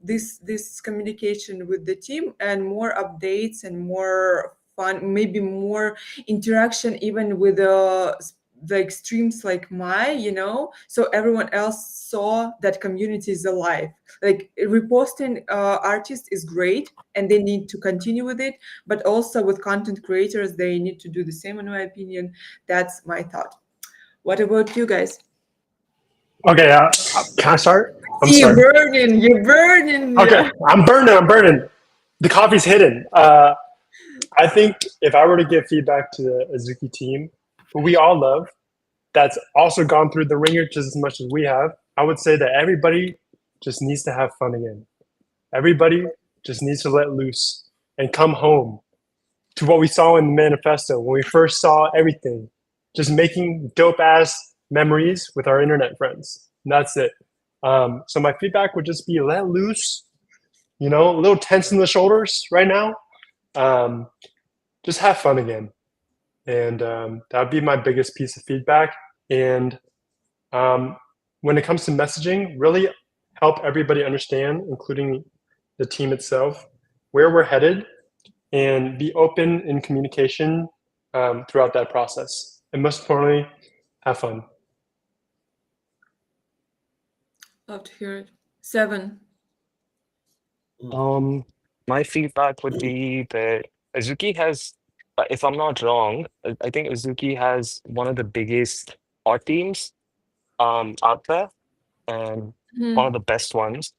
this communication with the team and more updates and more fun, maybe more interaction even with like streams like so everyone else saw that community is alive. Like reposting artists is great and they need to continue with it, but also with content creators they need to do the same, in my opinion. That's my thought. What about you guys? Okay, can I start? I'm See, sorry. you're burning, Okay, yeah. I'm burning. I'm burning. The coffee's hidden. I think if I were to give feedback to the Azuki team, who we all love, that's also gone through the ringer just as much as we have, I would say that everybody just needs to have fun again. Everybody just needs to let loose and come home to what we saw in the manifesto when we first saw everything, just making dope ass memories with our internet friends. And that's it. So my feedback would just be let loose, you know, a little tense in the shoulders right now. Just have fun again. And that would be my biggest piece of feedback. And when it comes to messaging, really help everybody understand, including the team itself, where we're headed, and be open in communication throughout that process. And most importantly, have fun. Love to hear it. 7. My feedback would be that Azuki has, if I'm not wrong, I think Azuki has one of the biggest art teams out there and one of the best ones.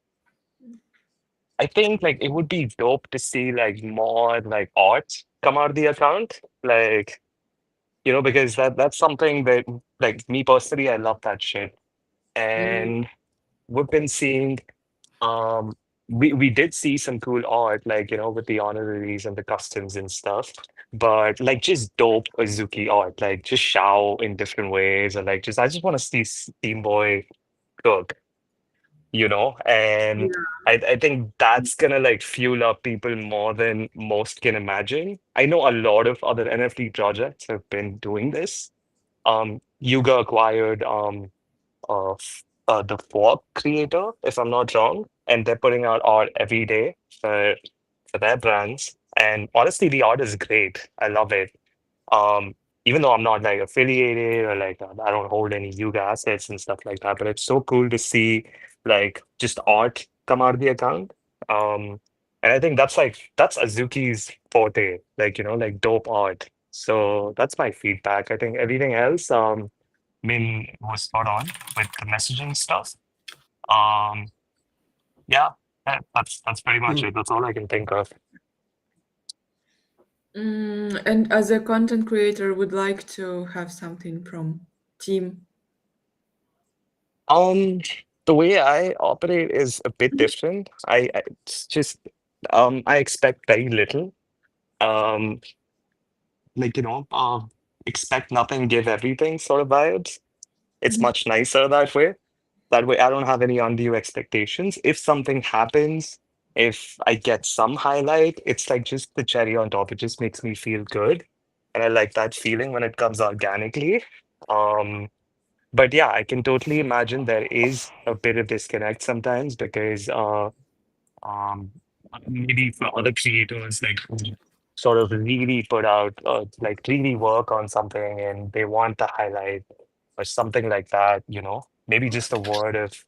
I think like it would be dope to see like more like art come out of the account. Like, because that's something that like me personally, I love that shit. And we've been seeing um we did see some cool art, like, with the honoraries and the customs and stuff. But like just dope Azuki art, like just Shao in different ways, or like just I just want to see Steam Boy cook, and I think that's gonna like fuel up people more than most can imagine. I know a lot of other NFT projects have been doing this. Yuga acquired the Fork creator, if I'm not wrong, and they're putting out art every day for their brands. And honestly, the art is great. I love it. Um, Even though I'm not like affiliated or like I don't hold any Yuga assets and stuff like that, but it's so cool to see like just art come out of the account. And I think that's Azuki's forte, like like dope art. So that's my feedback. I think everything else, Min was spot on with the messaging stuff. Um, yeah, that's pretty much it. That's all I can think of. And as a content creator, would like to have something from team. Um, the way I operate is a bit different. It's just I expect very little. Um, like expect nothing, give everything sort of vibes. It's much nicer that way. That way, I don't have any undue expectations. If something happens, if I get some highlight, it's like just the cherry on top. It just makes me feel good. And I like that feeling when it comes organically. Um, but yeah, I can totally imagine there is a bit of disconnect sometimes because um, maybe for other creators like who sort of really put out like really work on something and they want the highlight or something like that, maybe just a word of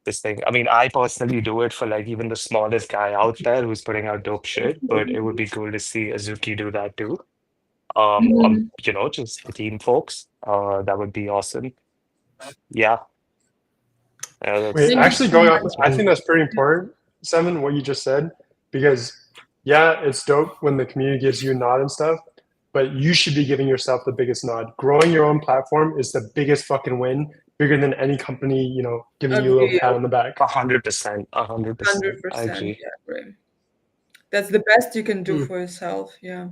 this thing. I mean, I personally do it for like even the smallest guy out there who's putting out dope shit, but it would be cool to see Azuki do that too. Just the team folks. That would be awesome. Yeah, Wait, Thank you actually, so going off, much. I think that's pretty important, Simon, what you just said, because yeah, it's dope when the community gives you a nod and stuff, but you should be giving yourself the biggest nod. Growing your own platform is the biggest fucking win, bigger than any company, giving you a little Agree. pat on the back. 100%, 100%. I 100%. agree. Yeah, agree. That's the best you can do for yourself. Yeah.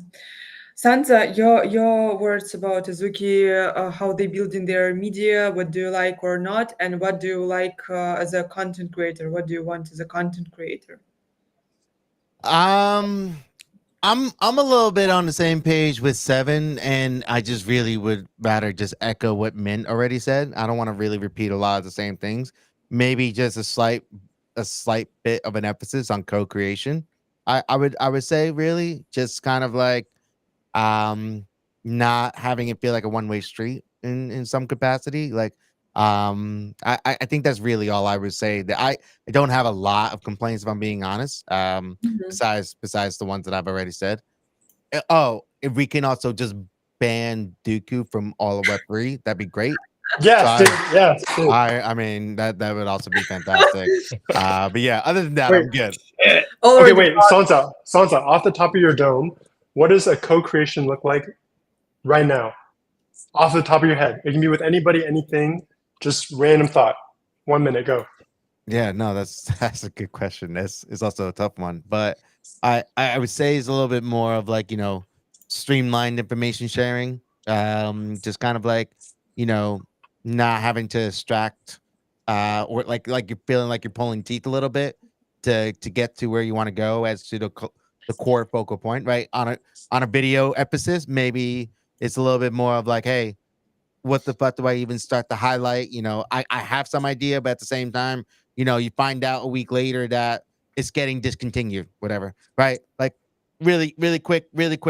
Sansa, your words about Azuki, how they build in their media, what do you like or not, and what do you like as a content creator? What do you want as a content creator? Um, I'm a little bit on the same page with 7, and I just really would rather just echo what Mint already said. I don't want to really repeat a lot of the same things. Maybe just a slight bit of an emphasis on co-creation. I would say really just kind of like um not having it feel like a one-way street in some capacity. Like I think that's really all I would say. That I don't have a lot of complaints if I'm being honest. Besides the ones that I've already said. Oh, if we can also just ban Dooku from all of Web3, that'd be great. So Yes, dude. Yes, dude. I mean that would also be fantastic. But yeah, other than that, Wait. I'm good. Okay, Already wait, Sansa, off the top of your dome, what does a co-creation look like right now? Off the top of your head. It can be with anybody, anything, just random thought. 1 minute, go. Yeah, no, that's that's a good question. That's is also a tough one, but I would say it's a little bit more of like streamlined information sharing. Just kind of like you know not having to extract or like you're feeling like you're pulling teeth a little bit to get to where you want to go as to the core focal point, right? On a video episode, maybe it's a little bit more of like, hey, what the fuck do I even start to highlight? I have some idea, but at the same time, you find out a week later that it's getting discontinued, whatever, right? Like really quick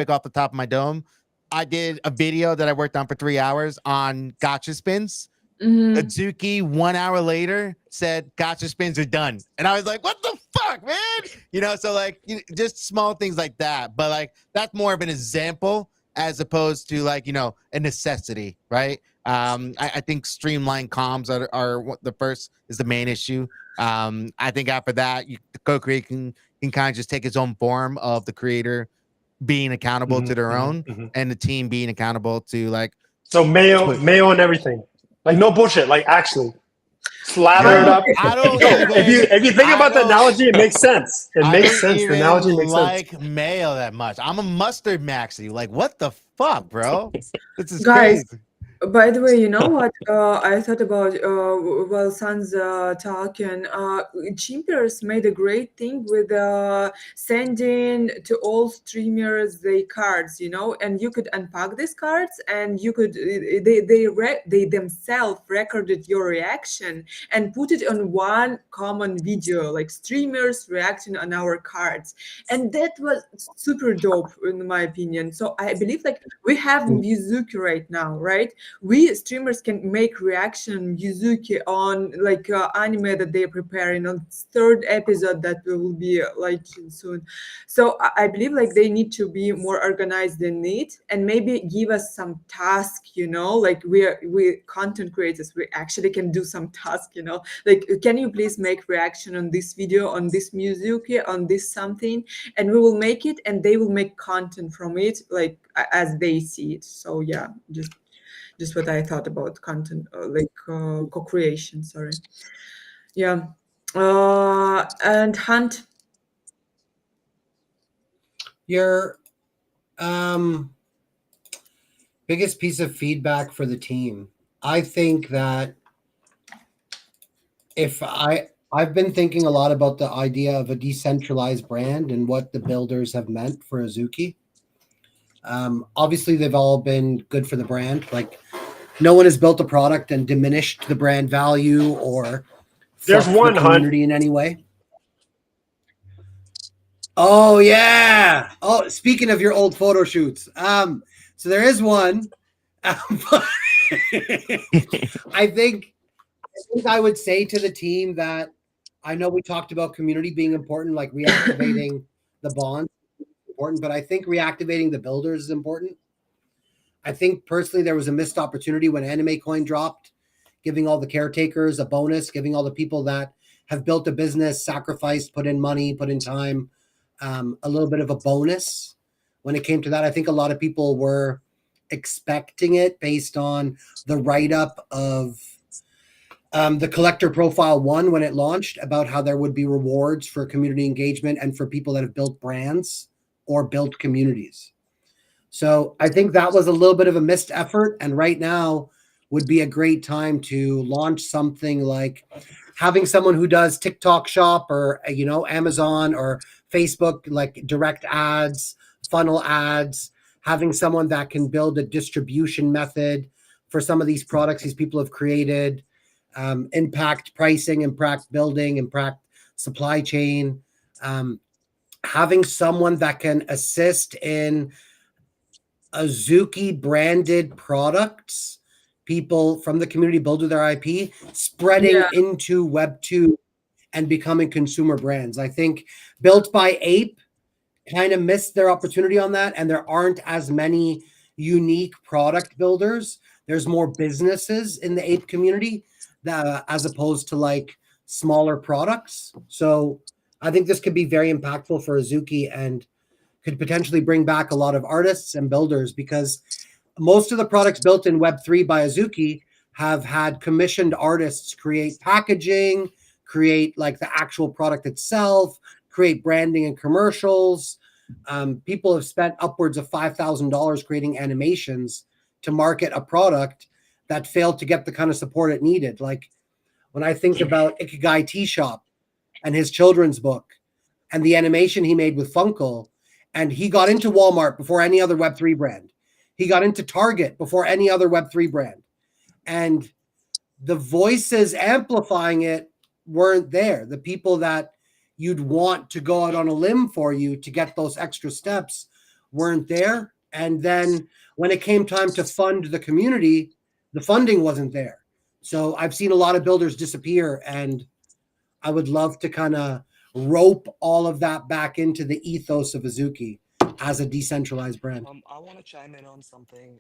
off the top of my dome. I did a video that I worked on for 3 hours on gotcha spins. Mhm. Azuki 1 hour later said gotcha spins are done. And I was like, what the fuck, man? So like just small things like that. But like that's more of an example as opposed to like, a necessity, right? I think streamlined comms are the first is the main issue. I think after that, the co-creator can kind of just take its own form of the creator being accountable to their own and the team being accountable to like. So mayo and everything, like no bullshit, like actually slather it up. I don't No, even. if you think about the analogy, it makes sense. It I makes don't sense. The even analogy makes like sense. mayo that much. I'm a mustard maxi. Like, what the fuck, bro? This is Guys, crazy. by the way, you know what I thought about while Sans talking? Chimpers made a great thing with sending to all streamers the cards, and you could unpack these cards, and you could they themselves recorded your reaction and put it on one common video, like streamers reacting on our cards, and that was super dope in my opinion. So I believe like we have Mizuki right now, right? We streamers can make reaction Yuzuki on like anime that they're preparing on third episode that will be launching soon. So I believe like they need to be more organized than it, and maybe give us some task, like we content creators, we actually can do some task, like can you please make reaction on this video, on this Mizuki, on this something, and we will make it, and they will make content from it like as they see it. So yeah, just what I thought about content, co-creation. Sorry. Yeah. And Hunt. Your biggest piece of feedback for the team. I think that I've been thinking a lot about the idea of a decentralized brand and what the builders have meant for Azuki. Obviously, they've all been good for the brand. Like, no one has built a product and diminished the brand value or There's fucked the one, Hunt. community in any way. Oh yeah. Oh, speaking of your old photo shoots, so there is one. I think I would say to the team that I know we talked about community being important, like reactivating the bond is important, but I think reactivating the builders is important. I think personally there was a missed opportunity when Anime Coin dropped, giving all the caretakers a bonus, giving all the people that have built a business, sacrificed, put in money, put in time, a little bit of a bonus when it came to that. I think a lot of people were expecting it based on the write-up of the collector profile 1 when it launched about how there would be rewards for community engagement and for people that have built brands or built communities. So I think that was a little bit of a missed effort. And right now would be a great time to launch something like having someone who does TikTok shop or, Amazon or Facebook, like direct ads, funnel ads, having someone that can build a distribution method for some of these products these people have created, impact pricing, impact building, impact supply chain, having someone that can assist in Azuki branded products, people from the community building their IP, spreading into Web 2 and becoming consumer brands. I think Built by Ape kind of missed their opportunity on that, and there aren't as many unique product builders. There's more businesses in the Ape community that, as opposed to like smaller products. So I think this could be very impactful for Azuki and could potentially bring back a lot of artists and builders, because most of the products built in Web3 by Azuki have had commissioned artists create packaging, create like the actual product itself, create branding and commercials. People have spent upwards of $5,000 creating animations to market a product that failed to get the kind of support it needed. Like, when I think about Ikigai Tea Shop and his children's book and the animation he made with Funkel, and he got into Walmart before any other Web3 brand. He got into Target before any other Web3 brand. And the voices amplifying it weren't there. The people that you'd want to go out on a limb for you to get those extra steps weren't there. And then when it came time to fund the community, the funding wasn't there. So I've seen a lot of builders disappear, and I would love to kind of rope all of that back into the ethos of Azuki as a decentralized brand. I want to chime in on something.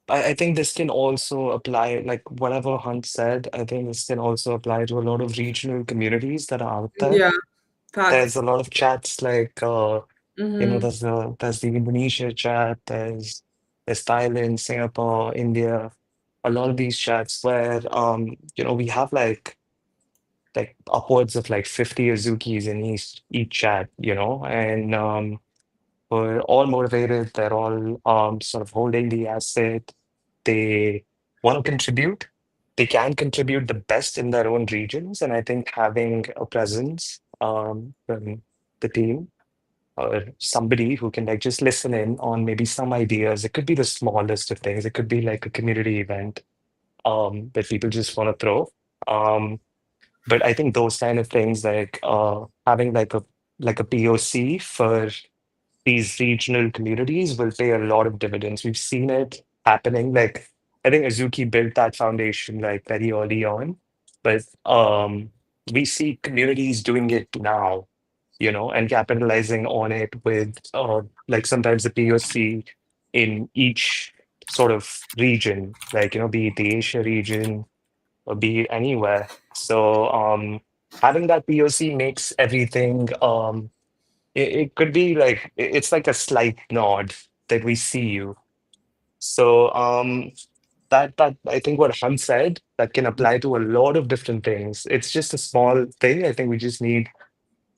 I think this can also apply, like whatever Hunt said, I think this can also apply to a lot of regional communities that are out there. Yeah, There's facts. a lot of chats like Mm-hmm. there's the Indonesia chat, there's Thailand, Singapore, India, a lot of these chats where we have like upwards of like 50 Azukis in each chat, and we're all motivated, they're all sort of holding the asset, they want to contribute, they can contribute the best in their own regions, and I think having a presence from the team or somebody who can like just listen in on maybe some ideas. It could be the smallest of things. It could be like a community event that people just want to throw. Um, but I think those kind of things like having like a POC for these regional communities will pay a lot of dividends. We've seen it happening. Like I think Azuki built that foundation like very early on, but we see communities doing it now, and capitalizing on it with like sometimes the POC in each sort of region, like be it the Asia region or be it anywhere. So having that POC makes everything it could be like it's like a slight nod that we see you. So that I think what Han said that can apply to a lot of different things. It's just a small thing. I think we just need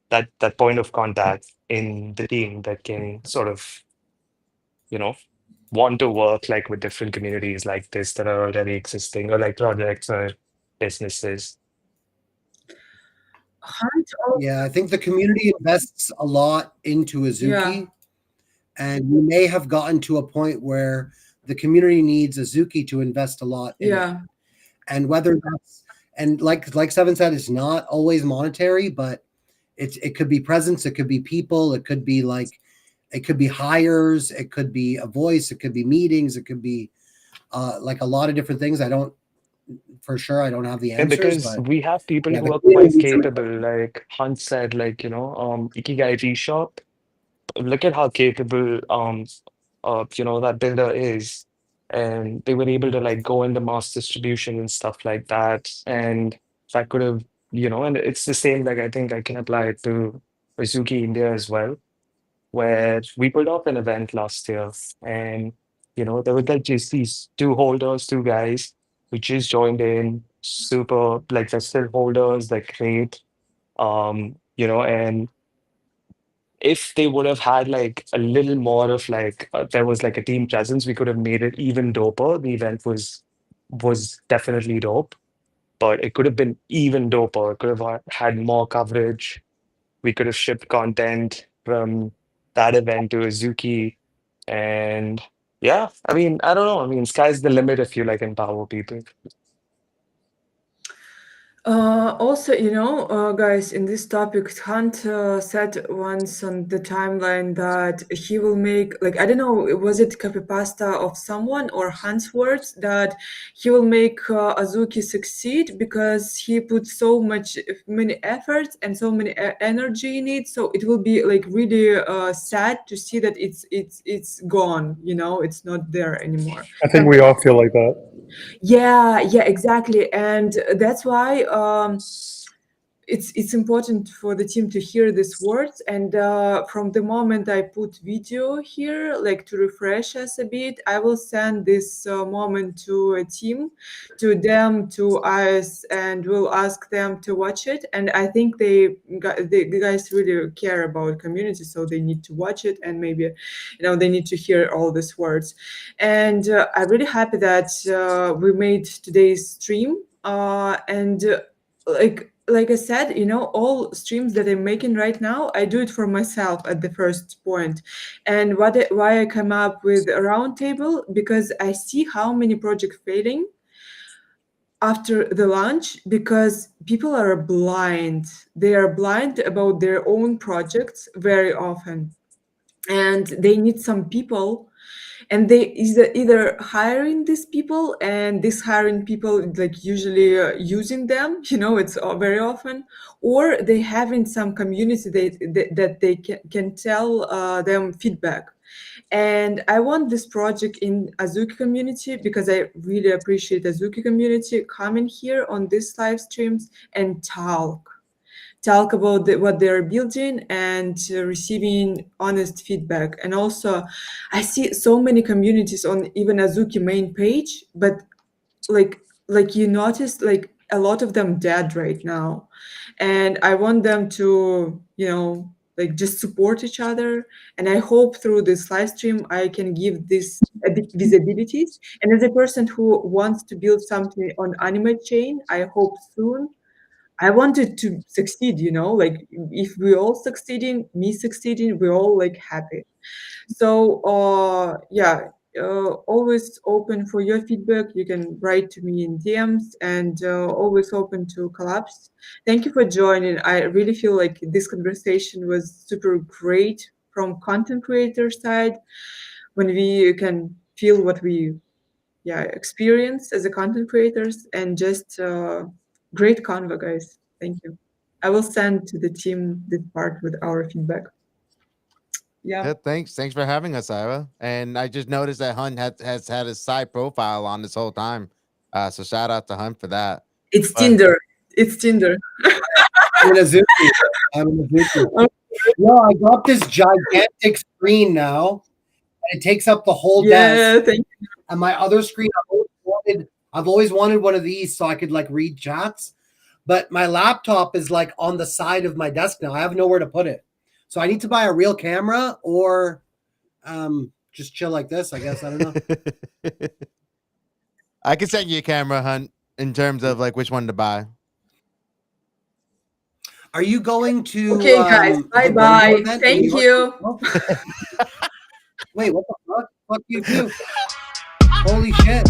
that point of contact in the team that can sort of, you know, want to work like with different communities like this that are already existing or like projects or businesses. Hunt, Yeah, I think the community invests a lot into yeah, Azuki, and we may have gotten to a point where the community needs Azuki to invest a lot in it. yeah, And whether that's, and like Seven said, it's not always monetary, but it could be presence, it could be people, it could be like, it could be hires, it could be a voice, it could be meetings, it could be like a lot of different things. I don't, for sure, I don't have the Yeah, answers, because but we have people yeah, who the are community quite needs it. capable, like Hunt said, like, Ikigai G-Shop. Look at how capable that builder is. And they were able to like go into mass distribution and stuff like that. And that could have, and it's the same, like I think I can apply it to Azuki India as well, where we pulled off an event last year and there were like just these two holders, two guys who just joined in, super like they're still holders, they're great. And if they would have had like a little more of like there was like a team presence, we could have made it even doper. The event was definitely dope, but it could have been even doper. It could have had more coverage. We could have shipped content from that event to Azuki. And yeah, I mean, I don't know. I mean, sky's the limit if you like empower people. Also, guys, in this topic, Hunt said once on the timeline that he will make, like, I don't know, was it copy pasta of someone or Hunt's words that he will make Azuki succeed because he put so many efforts and so many energy in it. So it will be like really sad to see that it's gone. It's not there anymore. I think we all feel like that. Yeah, exactly. And that's why it's important for the team to hear these words. And from the moment I put video here, like to refresh us a bit, I will send this moment to a team, to them, to us, and we'll ask them to watch it. And I think the guys really care about community, so they need to watch it, and maybe they need to hear all these words. And I'm really happy that we made today's stream and like I said, all streams that I'm making right now, I do it for myself at the first point. And why I come up with a roundtable, because I see how many projects failing after the launch, because people are blind. They are blind about their own projects very often, and they need some people, and they either hiring these people, and this hiring people like usually using them, it's very often, or they having some community that they can tell them feedback. And I want this project in Azuki community, because I really appreciate Azuki community coming here on these live streams and talk about what they're building, and receiving honest feedback. And also, I see so many communities on even Azuki main page, but like you notice, like a lot of them dead right now, and I want them to like just support each other. And I hope through this live stream I can give this a bit visibility. And as a person who wants to build something on anime chain, I hope soon I wanted to succeed, like if we all succeeding, me succeeding, we're all like happy. So, yeah, always open for your feedback. You can write to me in DMs, and always open to collabs. Thank you for joining. I really feel like this conversation was super great from content creator side, when we can feel what we experience as a content creators, and just great convo, guys. Thank you. I will send to the team this part with our feedback. Yeah. Yeah, thanks for having us, Ira. And I just noticed that Hunt has had his side profile on this whole time. So shout out to Hunt for that. It's But Tinder. It's Tinder. I'm an Azuki. I'm an Azuki. No, I got this gigantic screen now, and it takes up the whole desk. Yeah, thank you. And my other screen, I've always wanted one of these so I could like read chats. But my laptop is like on the side of my desk now. I have nowhere to put it. So I need to buy a real camera, or just chill like this, I guess. I don't know. I can send you a camera, Hunt, in terms of like which one to buy. Are you going to Okay, guys. the Bye Bono bye. event in Thank New you. York? Wait, what the fuck? Fuck you too. Holy shit.